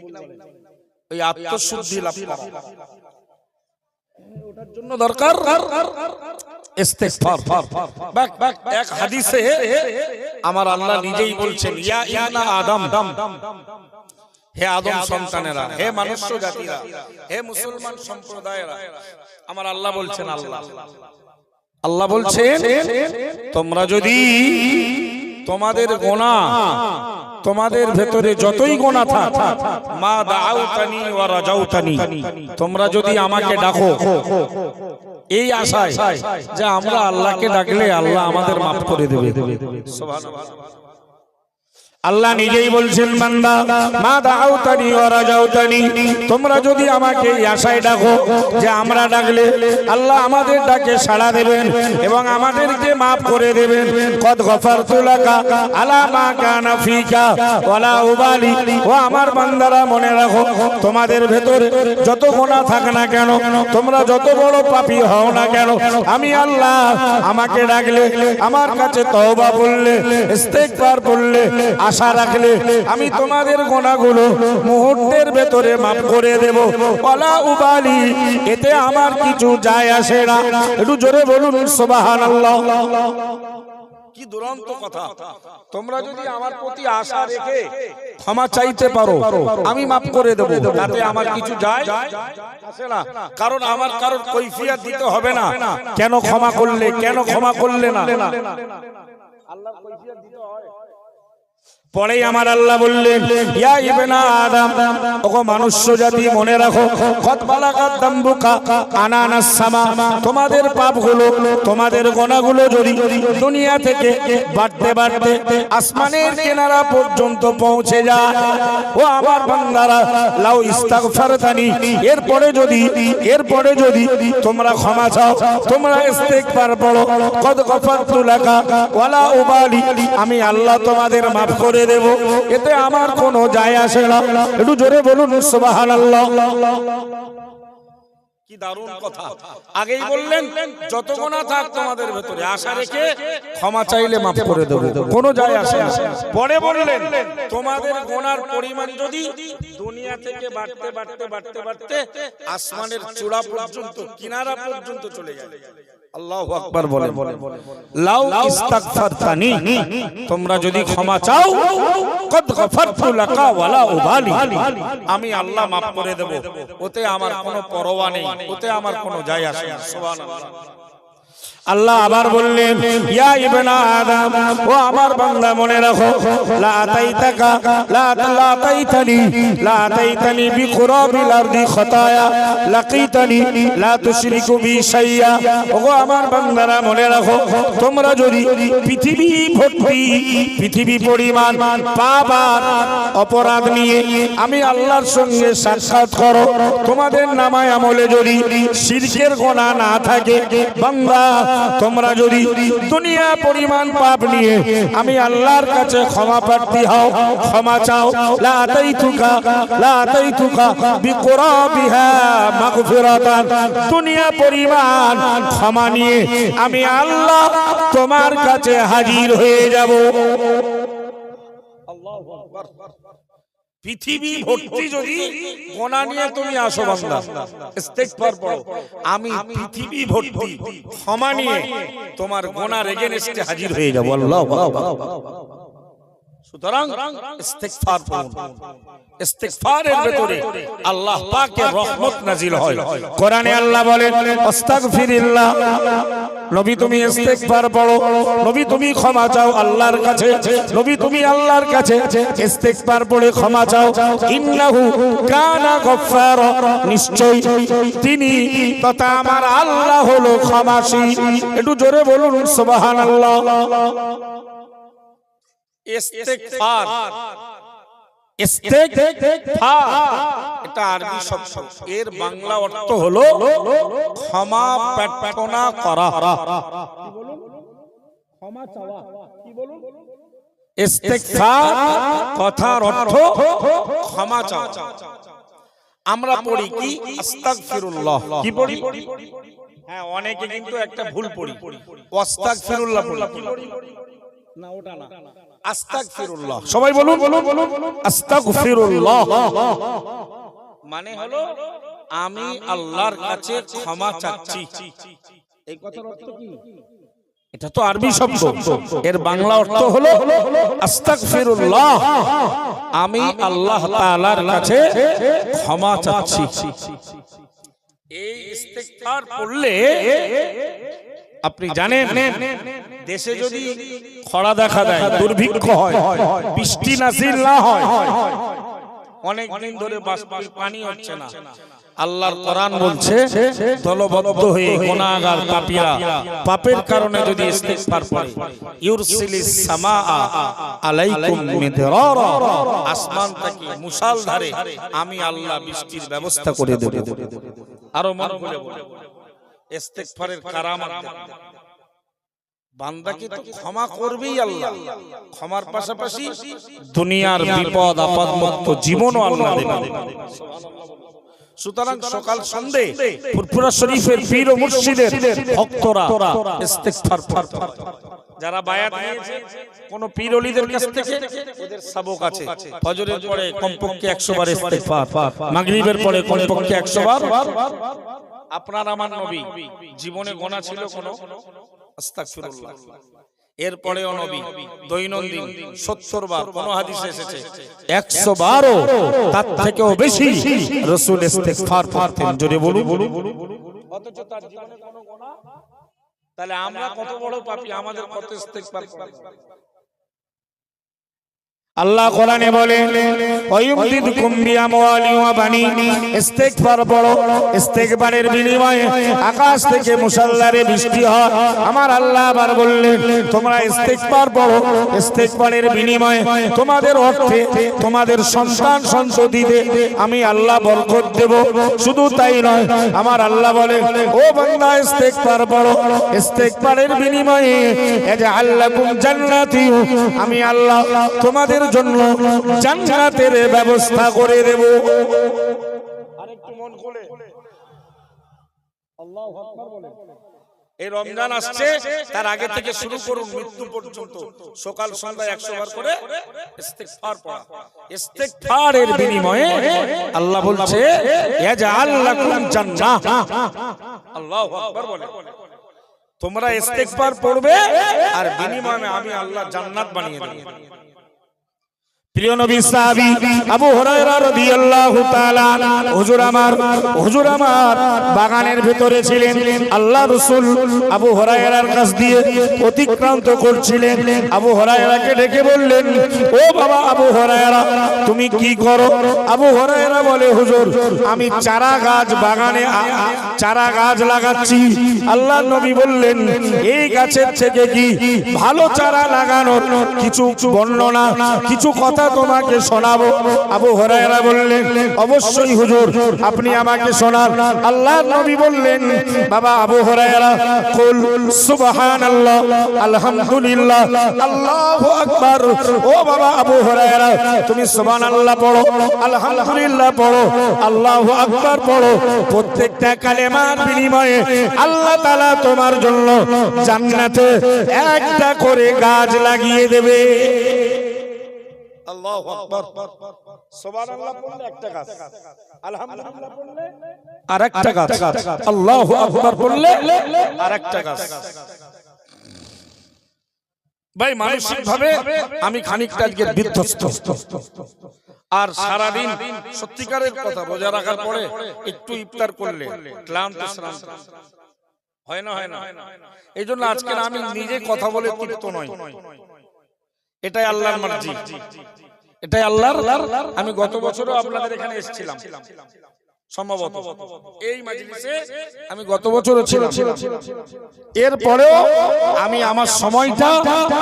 ওই আত্মশুদ্ধি লাভ করা, ওটার জন্য দরকার ইস্তিগফার। এক হাদিসে আমার আল্লাহ নিজেই বলছেন, ইয়া ইবনা আদম, হে আদম সন্তানেরা, হে মনুষ্য জাতিরা, হে মুসলমান সম্প্রদায়েরা, আমার আল্লাহ বলছেন, আল্লাহ বলছেন, তোমরা যদি তোমাদের গুনাহ, তোমাদের ভেতরে যতই গুনাহ থাক, মা দাউতানি ওয়া রাজাউতানি, তোমরা যদি আমাকে ডাকো এই আশায় যে আমরা আল্লাহকে ডাকলে আল্লাহ আমাদের মাফ করে দেবে, সুবহানাল্লাহ। আল্লাহ নিজেই বলছেন, বান্দা মা দাউতানি ওয়া রাজাউতানি, তোমরা যদি আমাকে এই আশায় ডাকো যে আমরা ডাকলে আল্লাহ আমাদের ডাকে সাড়া দেবেন এবং আমাদেরকে মাফ করে দেবেন। কদ গফারতু লাকা আলা মা কানা ফিকা ওয়ালা উবালি। ও আমার বান্দারা, মনে রাখো, তোমাদের ভেতরে যত গুনাহ থাক না কেন, তোমরা যত বড় পাপী হও না কেন, আমি আল্লাহ আমাকে ডাকলে, আমার কাছে তওবা বললে, ইস্তিগফার বললে, আশা রাখলে আমি তোমাদের গুনাহগুলো মুহূর্তের ভেতরে মাফ করে দেব। ওয়ালা উবালি, এতে আমার কিছু যায় আসে না। একটু জোরে বলুন সুবহানাল্লাহ। কি দুরন্ত কথা! তোমরা যদি আমার প্রতি আশা রেখে ক্ষমা চাইতে পারো, আমি মাফ করে দেব, তাতে আমার কিছু যায় আসে না। কারণ আমার কারোর কৈফিয়ত দিতে হবে না, কেন ক্ষমা করলে, কেন ক্ষমা করলে না, আল্লাহর কৈফিয়ত দিতে হয়। পরে আমার আল্লাহ বললেন, ইয়া ইবনা আদম, ওগো মনুষ্য জাতি, মনে রাখো, কদ বালাগাত দামবুকা আনানাস সামা, তোমাদের পাপগুলো, তোমাদের গুনাহগুলো যদি দুনিয়া থেকে বাড়তে বাড়তে আসমানের কিনারা পর্যন্ত পৌঁছে যায়, ও আমার বান্দারা, লাউ ইস্তিগফারতানি, এরপরে যদি তোমরা ক্ষমা চাও, তোমরা ইস্তিগফার পড়ো, কদ গফারতু লাকা ওয়ালা উবালি, আমি আল্লাহ তোমাদের মাফ করে দেব, এতে আমার কোনো যায় আসে না। একটু জোরে বলুন সুবহানাল্লাহ। কি দারুণ কথা! আগেই বললেন, যত গুনাহ থাক তোমাদের ভেতরে, আশা রেখে ক্ষমা চাইলে মাফ করে দেব, কোনো যায় আসে না। পরে বললেন, তোমাদের গুনার পরিমাণ যদি দুনিয়া থেকে বাড়তে বাড়তে বাড়তে বাড়তে আসমানের চূড়া পর্যন্ত, কিনারা পর্যন্ত চলে যায়, আল্লাহু আকবার বলেন, লাউ ইস্তাগফারতানি, তোমরা যদি ক্ষমা চাও, কদ গফারতু লাকা ওয়ালা উবালি, আমি আল্লাহ মাফ করে দেব, ওতে আমার কোনো পরোয়া নেই, ওতে আমার কোনো যায় আসে না। সুবহানাল্লাহ। আল্লাহ আবার বললেন, ইয়া ইবনা আদম, ও আমার বান্দা, মনে রাখো, লা আতাইতাকা লা আতাইতানি বিকুরাবিল আরদি খাতায়া লাকিতানি লা তুশরিকু বি শাইয়া। ওগো আমার বান্দারা, মনে রাখো, তোমরা যদি পৃথিবী পরিমাণ পাপ আর অপরাধ নিয়ে আমি আল্লাহর সঙ্গে সাক্ষাৎ করো, তোমাদের নামায় আমলে যদি শিরকের গুনাহ না থাকে, বান্দা তোমরা যদি দুনিয়া পরিমাণ পাপ নিয়ে আমি আল্লাহর কাছে ক্ষমা প্রার্থী হও, ক্ষমা চাও, লা আতাইতুকা বিকুরাবিহা মাগফিরাতান, দুনিয়া পরিমাণ ক্ষমা নিয়ে আমি আল্লাহ তোমার কাছে হাজির হয়ে যাব। আল্লাহু আকবার। পৃথিবী ভর্তি যদি গুনাহ নিয়ে তুমি আসো, বান্দা ইস্তিগফার পড়ো, আমি পৃথিবী ভর্তি ক্ষমা নিয়ে তোমার গুনাহর এগেইনস্টে হাজির হয়ে যাব। আল্লাহু আকবার। সুতরাং ইস্তিগফার পড়ুন। ইস্তিগফারের ভিতরে আল্লাহ পাকের রহমত নাজিল হয়। কোরআনে আল্লাহ বলেন আস্তাগফিরুল্লাহ, নবী তুমি ইস্তিগফার পড়ো, নবী তুমি ক্ষমা চাও আল্লাহর কাছে, নবী তুমি আল্লাহর কাছে ইস্তিগফার পড়ে ক্ষমা চাও। ইন্নাহু কানা গফফারা, নিশ্চয় তিনি তথা আমার আল্লাহ হলো ক্ষমাশীল। একটু জোরে বলুন সুবহানাল্লাহ। ইস্তিগফার, ইস্তিগফার এটা আরবি শব্দ, এর বাংলা অর্থ হলো ক্ষমা প্রার্থনা করা। ইস্তিগফার কথার অর্থ ক্ষমা চাওয়া। আমরা পড়ি কি আস্তাগফিরুল্লাহ, কি পড়ি? হ্যাঁ, অনেকে কিন্তু একটা ভুল পড়ি, আস্তাগফিরুল্লাহ পড়ি। না, ওটা না, আস্তাগফিরুল্লাহ। সবাই বলুন আস্তাগফিরুল্লাহ, মানে হলো আমি আল্লাহর কাছে ক্ষমা চাচ্ছি। এই কথার অর্থ কি? এটা তো আরবি শব্দ, এর বাংলা অর্থ হলো আস্তাগফিরুল্লাহ, আমি আল্লাহ তাআলার কাছে ক্ষমা চাচ্ছি। এই ইস্তিগফার পড়লে আপনি জানেন দেশে যদি খরা দেখা দেয়, দুর্ভিক্ষ হয়, বৃষ্টি নাযিল না হয়, অনেক দিন ধরে পানি হচ্ছে না, আল্লাহর কোরআন বলছে দলবদ্ধ হয়ে গুনাহগার পাপীরা পাপের কারণে যদি ইস্তিগফার পড়ে, ইউরসিলিস সামাআ আলাইকুম মিদরারা, আসমান থেকে মুষলধারে আমি আল্লাহ বৃষ্টির ব্যবস্থা করে দেব। আরো মন খুলে বলে ইস্তিগফারের কারামত, বান্দাকে তো ক্ষমা করবেই আল্লাহ, ক্ষমার পাশাপাশি দুনিয়ার বিপদ আপদ মুক্ত জীবনও আল্লাহ দেবেন। সুতরাং সকাল সন্ধ্যে ফুরফুরা শরীফের পীর ও মুর্শিদের ভক্তরা ইস্তিগফার যারা বায়াত নিয়েছে কোন পীর ওলিদের কাছ থেকে, ওদের সাবক আছে, ফজরের পরে কমপক্ষে 100 বার ইস্তিগফার, মাগরিবের পরে কমপক্ষে 100 বার। আপনার আমার নবী জীবনে গোনা ছিল কোন? আস্তাগফিরুল্লাহ। এরপরেও নবী দৈনন্দিন 70 বার, কোন হাদিসে এসেছে 100 বারও তার থেকেও বেশি রাসূল ইস্তিগফার করতেন। জোরে বলুন। অথচ তার জীবনে কোনো গোনা, তাহলে আমরা কত বড় পাপী, আমাদের কত ইস্তিগফার করে। আল্লাহ কোরআনে বলেন ওয়ায়ুমদিদকুম বিআমওয়ালি ওয়া বানিন, ইস্তিগফার পড়ো, ইস্তিগফারের বিনিময়ে আকাশ থেকে মুষলধারে বৃষ্টি হয়। আমার আল্লাহ আবার বললেন তোমরা ইস্তিগফার পড়ো, ইস্তিগফারের বিনিময়ে তোমাদের অর্থে তোমাদের সন্তান সন্ততিতে আমি আল্লাহ বরকত দেব। শুধু তাই নয়, আমার আল্লাহ বলে ও বান্দা ইস্তিগফার পড়ো, ইস্তিগফারের বিনিময়ে ইয়াজআল লাকুম জান্নাতি, আমি আল্লাহ তোমাদের জন্য জান্নাতের ব্যবস্থা করে দেব। আরেকটু মন খুলে আল্লাহু আকবার বলে। এই রমজান আসছে, তার আগে থেকে শুরু করুন মৃত্যু পর্যন্ত সকাল সন্ধ্যা 100 বার করে ইস্তিগফার পড়া। ইস্তিগফারের বিনিময়ে আল্লাহ বলছে ইয়াজআল লাকুম জান্নাহ, আল্লাহু আকবার বলে। তোমরা ইস্তিগফার পড়বে আর বিনিময়ে আমি আল্লাহ জান্নাত বানিয়ে দেব। প্রিয় নবী সাহাবী আবু হুরায়রা রাদিয়াল্লাহু তাআলা, হুজুর আমার বাগানের ভিতরে ছিলেন। আল্লাহ রাসূল আবু হুরায়রার কাছ দিয়ে অতিক্রান্ত করছিলেন। আবু হুরায়রাকে ডেকে বললেন ও বাবা আবু হুরায়রা, তুমি কি করো? আবু হুরায়রা বলে হুজুর আমি চারা গাছ বাগানে চারা গাছ লাগাচ্ছি। আল্লাহ নবী বললেন এই গাছের থেকে কি ভালো চারা লাগানোর কিছু বর্ণনা, কিছু কথা তোমাকে শোনাবো। আবু হুরায়রা বললেন অবশ্যই হুজুর, আপনি আমাকে শোনান। আল্লাহর নবী বললেন বাবা আবু হুরায়রা কুল সুবহানাল্লাহ আলহামদুলিল্লাহ আল্লাহু আকবার। ও বাবা আবু হুরায়রা তুমি সুবহানাল্লাহ পড়ো, আলহামদুলিল্লাহ পড়ো, আল্লাহু আকবার পড়ো। প্রত্যেকটা কালেমার বিনিময়ে আল্লাহ তাআলা তোমার জন্য জান্নাতে একটা করে গাছ লাগিয়ে দেবে। আল্লাহু আকবার। সুবহানাল্লাহ পড়লে একটা গাছ, আলহামদুলিল্লাহ পড়লে আরেকটা গাছ, আল্লাহু আকবার পড়লে আরেকটা গাছ। ভাই মানসিক ভাবে আমি খানিকটা আজকে বিধ্বস্ত। আর সারাদিন সত্যিকারের কথা রোজা রাখার পরে একটু ইফতার করলে ক্লান্ত শ্রান্ত হয় না, হয় না। এই জন্য আজকে আমি নিজে কথা বলে তৃপ্ত নয়, এটাই আল্লাহর মার্জি, এটাই আল্লাহর। আমি গত বছরও আপনাদের এখানে এসেছিলাম সম্ভবত এই মাজলিসে, আমি গত বছরও ছিলাম। এরপরেও আমি আমার সময়টা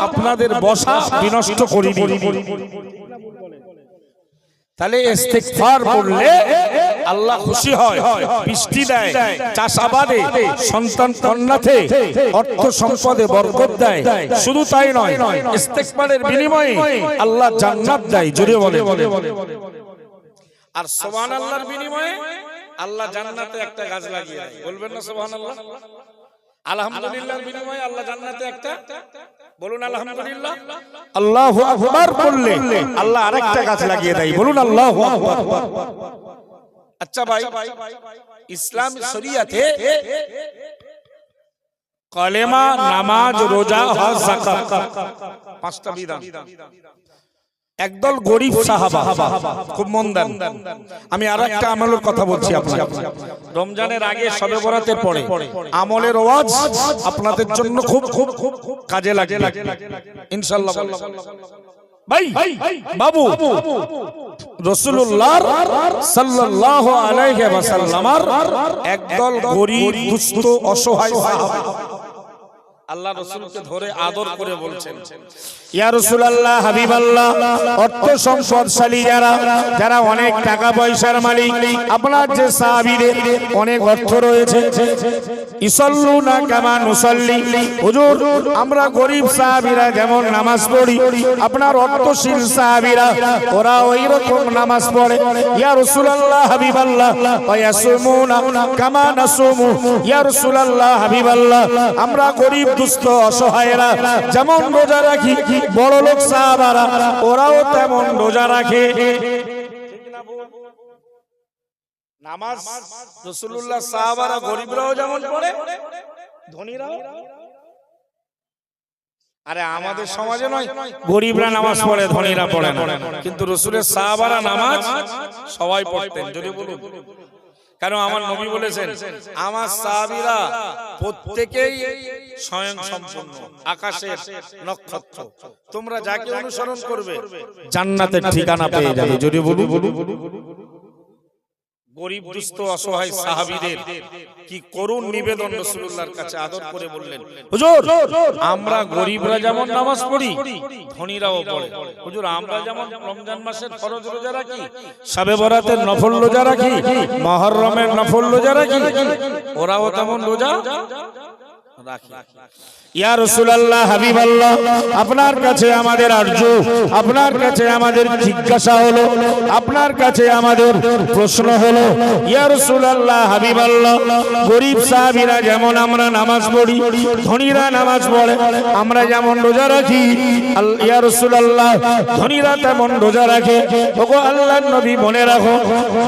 আপনাদের বসা বিনষ্ট করিনি। তাহলে ইস্তিগফার করলে আল্লাহ খুশি হয়, বৃষ্টি দেয়, চাষাবাদে, সন্তান কন্যাতে, অর্থ সম্পদে বরকত দেয়। শুধু তাই নয়, ইস্তিগফারের বিনিময়ে আল্লাহ জান্নাত দেয়। জোরে বলে। আর সুবহানাল্লাহর বিনিময়ে আল্লাহ জান্নাতে একটা গাছ লাগিয়ে দেয়। বলবেন না সুবহানাল্লাহ? আলহামদুলিল্লাহর বিনিময়ে আল্লাহ জান্নাতে একটা, বলুন আলহামদুলিল্লাহ। আল্লাহু আকবার বললে আল্লাহ আরেকটা গাছ লাগিয়ে দেয়। বলুন আল্লাহু আকবার। আচ্ছা ভাই, ইসলাম শরিয়াতে কালেমা, নামাজ, রোজা, হজ, যাকাত, পাঁচটা বিধান। একদল গরিব সাহাবা, খুব মন দেন, আমি আর একটা আমলের কথা বলছি আপনাকে। রমজানের আগে, শবে বরাতের পরে আমলের ওয়াজ আপনাদের জন্য খুব খুব খুব কাজে লাগে ইনশাআল্লাহ। ভাই বাবু, রাসূলুল্লাহ সাল্লাল্লাহু আলাইহি ওয়াসাল্লামের একদল গরিব দুস্থ অসহায় সাহাবা আল্লাহ রাসূলকে ধরে আদর করে বলছেন, ইয়া রাসূলুল্লাহ, হাবিবাল্লাহ, অর্থ সম্পদশালী যারা অনেক টাকা পয়সার মালিক, আপনার যে সাহাবীদের অনেক অর্থ রয়েছে, ইসাল্লুনা কামা নুসাল্লি, হুজুর আমরা গরিব সাহাবীরা যেমন নামাজ পড়ি, আপনার অর্থশীল সাহাবীরা ওরা ওই রকম নামাজ পড়ে। ইয়া রাসূলুল্লাহ, হাবিবাল্লাহ, ওয়া ইয়াসুমুনা কামা নাসুমু, ইয়া রাসূলুল্লাহ, হাবিবাল্লাহ, আমরা গরিব দুস্থ অসহায়রা যেমন রোজা রাখি, বড় লোক সাহাবারা ওরাও তেমন রোজা রাখে। নামাজ রাসূলুল্লাহ সাহাবারা গরিবরাও যেমন পড়ে, ধনীরাও। আরে আমাদের সমাজে নয়, গরিবরা নামাজ পড়ে, ধনীরা পড়ে না, কিন্তু রাসূলের সাহাবারা নামাজ সবাই পড়তেন। যদি বলুন কারণ আমার নবী বলেছেন, আমার সাহাবীরা প্রত্যেকেই স্বয়ং সম্পূর্ণ আকাশের নক্ষত্র, তোমরা যাকে অনুসরণ করবে জান্নাতের ঠিকানা পেয়ে যাবে। যদি বলুন গরিব দুস্থ অসহায় সাহাবীদের কি করুণ নিবেদন রাসূলুল্লাহর কাছে আদর করে বললেন, হুজুর আমরা গরিবরা যেমন নামাজ পড়ি, ধনীরাও পড়ে। হুজুর আমরা যেমন রমজান মাসের ফরজ রোজা রাখি, শবে বরাতের নফল রোজা রাখি, মুহররমের নফল রোজা রাখি, ওরাও তেমন রোজা রাখে। ইয়া রাসূলুল্লাহ, হাবিবাল্লাহ, আপনার কাছে আমাদের আরজু, আপনার কাছে আমাদের জিজ্ঞাসা হলো, আপনার কাছে আমাদের প্রশ্ন হলো, ইয়া রাসূলুল্লাহ, হাবিবাল্লাহ, গরিব সাহাবীরা যেমন আমরা নামাজ পড়ি, ধনীরা নামাজ পড়ে, আমরা যেমন রোজা রাখি, ইয়া রাসূলুল্লাহ, ধনীরা তেমন রোজা রাখে। ওগো আল্লাহর নবী, মনে রাখো,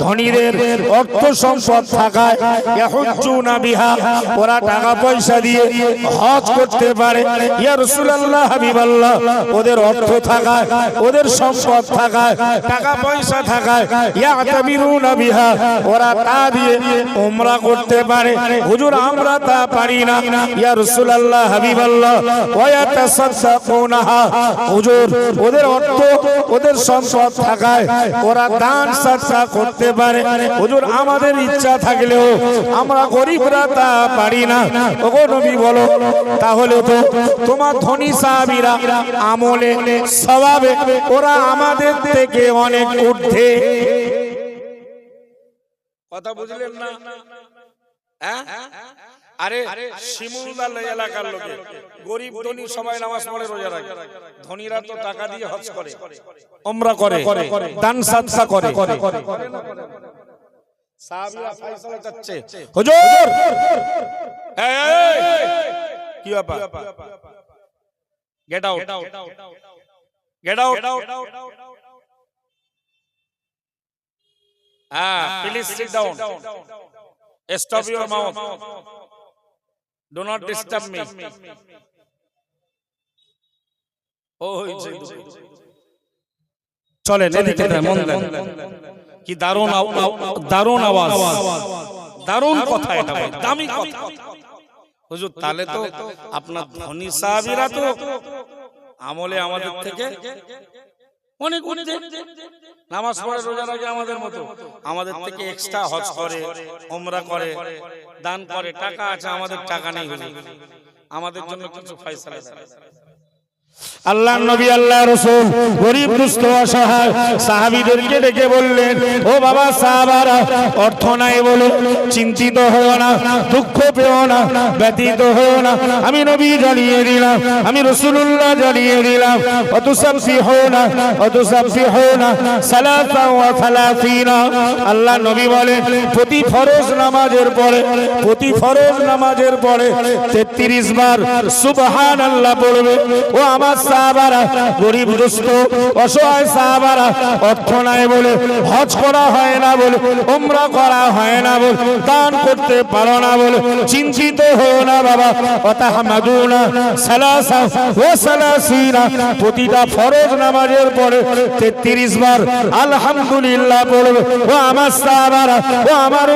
ধনীদের অর্থ সম্পদ থাকায় ইয়াহুজ্জুনা বিহা, ওরা টাকা পয়সা দিয়ে হজ করতে পারে। ইয়া রাসূলুল্লাহ, হাবিবাল্লাহ, ওদের অর্থ থাকায়, ওদের সম্পদ থাকায়, টাকা পয়সা থাকায় ইয়াতামিরুনা বিহা, ওরা তা দিয়ে উমরা করতে পারে। হুজুর আমরা তা পারি না। ইয়া রাসূলুল্লাহ, হাবিবাল্লাহ, ওয়া ইয়াতাসাদদাকুনাহা, হুজুর ওদের অর্থ, ওদের সম্পদ থাকায় ওরা দান সদকা করতে পারে। হুজুর আমাদের ইচ্ছা থাকলেও আমরা গরিবরা তা পারি না। ওগো নবী বলো, তাহলে তো তোমার ধনী সাহাবীরা আমলে সওয়াবে ওরা আমাদের থেকে অনেক ঊর্ধ্বে। কথা বুঝলেন না? আরে শিমুলদার এলাকার লোকে গরিব ধনী সবাই নামাজ পড়ে, রোজা রাখে, ধনীরা তো টাকা দিয়ে হজ করে, উমরা করে, দান সদকা করে। সাহাবীরা ফয়সালা চাচ্ছে, হুজুর কি ব্যাপার, get out, get out, please sit down, stop your mouth, do not disturb me. ওই যে চলেন এদিকে দেন, মন দেন। কি দারুণ দারুণ আওয়াজ, দারুণ কথা, এটা ভাই দামি কথা। হুজুর তাহলে তো আপনার ধনী সাহাবীরা তো আমলে আমাদের থেকে অনেক উঠতে, নামাজ পড়ে রোজা রাখে আমাদের মতো, আমাদের থেকে এক্সট্রা হজ করে, ওমরা করে, দান করে, টাকা আছে, আমাদের টাকা নেই। হুজুর আমাদের জন্য কিছু ফয়সালা দেন। আল্লাহ নবী আল্লাহ রাসূল গরীব দুস্থ অসহায় সাহাবীদেরকে ডেকে বললেন, ও বাবা সাহাবারা, অর্থ নাই বলে চিন্তিত হও না, দুঃখ পেও না, ব্যথিত হও না। আমি নবী জানিয়ে দিলাম, আমি রাসূলুল্লাহ জানিয়ে দিলাম, অতুসাববিহুনা সালাতা ওয়া সালাসিনা। আল্লাহ নবী বলেন, প্রতি ফরজ নামাজের পরে 33 বার সুবহানাল্লাহ বলবে। ও আমার সাহাবারা, গরীব দুস্থ অসহায় সাহাবারা, অর্থ নাই বলে হজ করা হয় না বলে, উমরা করা হয় না বলে, দান করতে পারো না বলে চিন্তিত হও না বাবা। ওয়াতাহমাদুনা সালাসা ওয়া সালাসিনা, প্রতিটা ফরজ নামাজের পরে 33 বার আলহামদুলিল্লাহ বলবে। ও আমার সাহাবারা, ও আমার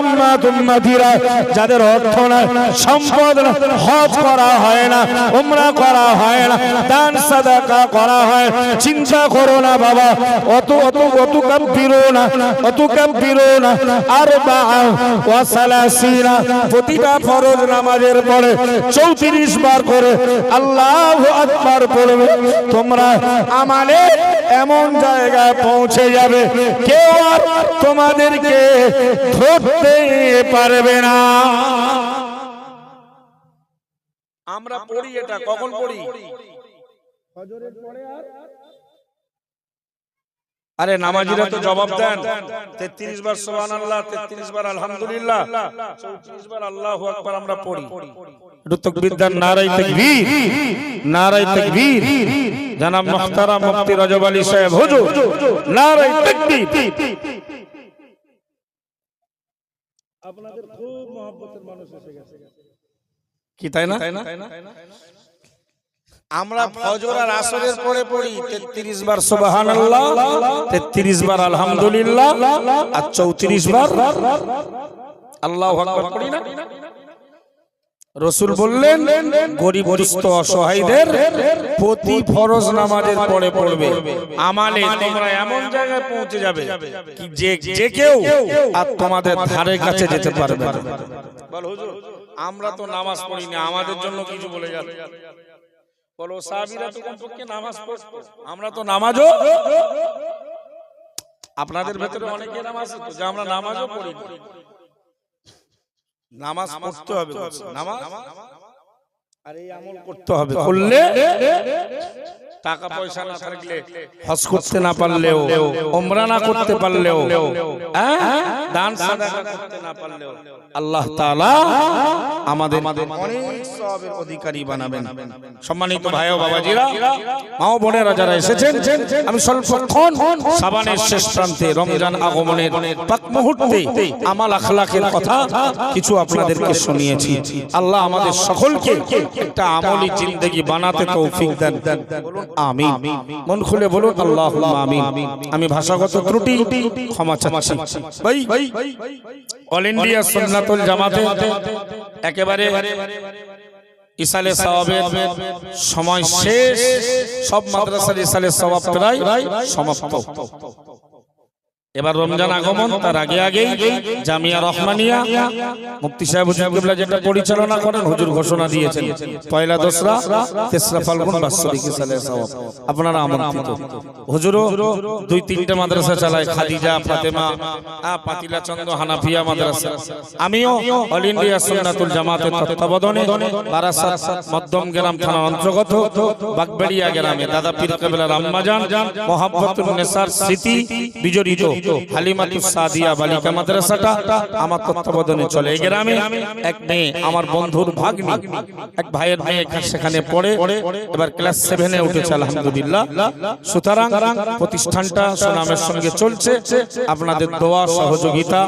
উম্মতিরা, যাদের অর্থ নাই, সম্পদ নাই, হজ করা হয় না, উমরা করা হয় না, দান সাদাকা করা হয়, চিন্তা করো না বাবা। অত কাব্বিরুনা আরবা ওয়া সালাসিনা, প্রতিটা ফরজ নামাজের পরে 34 বার করে আল্লাহু আকবার বলবে। তোমরা আমালে এমন জায়গায় পৌঁছে যাবে, কেউ আর তোমাদেরকে ধরতে পারবে না। আমরা পড়ি এটা কখন পড়ি? আরে নামাজিরা তো জবাব দেন, 33 বার সুবহানাল্লাহ, 33 বার আলহামদুলিল্লাহ, 34 বার আল্লাহু আকবার আমরা পড়ি। একটু তাকবীর দেন, নারায়ে তাকবীর, নারায়ে তাকবীর। জনাব মুহতারাম মুফতি রজব আলী সাহেব হুজুর, নারায়ে তাকবীর। আপনাদের খুব মহব্বতের মানুষ এসে গেছে কি, তাই না? আমরা ফজর আর আসরের পরে পড়ি 33 বার সুবহানাল্লাহ, 33 বার আলহামদুলিল্লাহ, আর 34 বার আল্লাহু আকবার পড়ি না? রাসূল বললেন, গরীব দুস্থ অসহায়দের প্রতি ফরজ নামাজের পরে পড়বে আমালে তোমরা এমন জায়গায় পৌঁছে যাবে কি যে কেউ আর তোমাদের ধারে কাছে যেতে পারবে না। বল হুজুর আমরা তো নামাজ পড়ি না, আমাদের জন্য কিছু বলে যান। বলো সাহাবীরা তো কমপক্ষে নামাজ পড়তো, আমরা তো নামাজও, আপনাদের ভেতরে অনেকে নামাজ আছে যে আমরা নামাজও পড়ি না। নামাজ পড়তে হবে, নামাজ আর এই আমল করতে হবে, করলে টাকা পয়সা না থাকলে, হজ করতে না পারলেও, উমরা না করতে পারলেও, দান সাদাকা করতে না পারলেও আল্লাহ তাআলা আমাদের অনেক সওয়াবের অধিকারী বানাবেন। সম্মানিত ভাই ও বাবাজিরা, মা ও বোনেরা যারা এসেছেন, আমি স্বল্পক্ষণ শাবানের শেষ প্রান্তে রমজান আগমনের পাক মুহূর্তে আমাল আখলাকের কথা কিছু আপনাদেরকে শুনিয়েছি। আল্লাহ আমাদের সকলকে একটা আমলি জিন্দেগি বানাতে তৌফিক দেন, বলুন আমিন। মন খুলে বলুন আল্লাহুম্মা আমিন। আমি ভাষাগত ত্রুটি ক্ষমা চাচ্ছি। ভাই অল ইন্ডিয়া সুন্নাতুল জামাতে একেবারে ইসালে সওয়াবের সময় শেষ, সব মাদ্রাসার ইসালে সওয়াব প্রায় সমাপ্ত। এবার রমজান আগমন, তার আগে আগেই জামিয়া রহমানিয়া মুফতি সাহেব হুজুর কিবলা যেটা পরিচালনা করেন, হুজুর ঘোষণা দিয়েছেন পয়লা দোসরা তেসরা ফাল্গুন বাৎসরিক ইসালে সওয়াব আপনারা আমন্ত্রিত। হুজুরও 2-3টা মাদ্রাসা চালায়, খাদিজা, ফাতেমা, পাতিলা চন্দ, হানাফিয়া মাদ্রাসা। আমিও অল ইন্ডিয়া সুন্নাতুল জামাতের তত্ত্বাবধানে বারাসাত মধ্যম গ্রাম থানার অন্তর্গত বাগবাড়িয়া গ্রামে দাদা পীর কেবলার আম্মাজান মুহাব্বতুন নেসার স্মৃতি বিজড়িত হালিমাতুস সাদিয়া বালিকা মাদ্রাসাটা আমার তত্ত্বাবধানে চলে। এই গ্রামে এক মেয়ে আমার বন্ধুর ভাগ্নি, এক ভাইয়ের মেয়ে সেখানে পড়ে, এবার ক্লাস 7-এ উঠেছে আলহামদুলিল্লাহ। সুতরাং প্রতিষ্ঠানটা সুনামের সঙ্গে চলছে। আপনাদের দোয়া সহযোগিতা,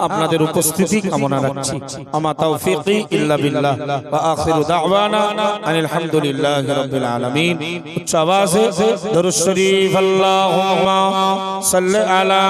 আপনাদের উপস্থিতি কামনা রাখছি। আমা তাওফীকি ইল্লা বিল্লাহ ওয়া আখিরু দাওয়ানা আনিল হামদুলিল্লাহি রাব্বিল আলামিন। উচ্চ আওয়াজে দরুদ শরীফ আল্লাহুম্মা সাল্লি আলা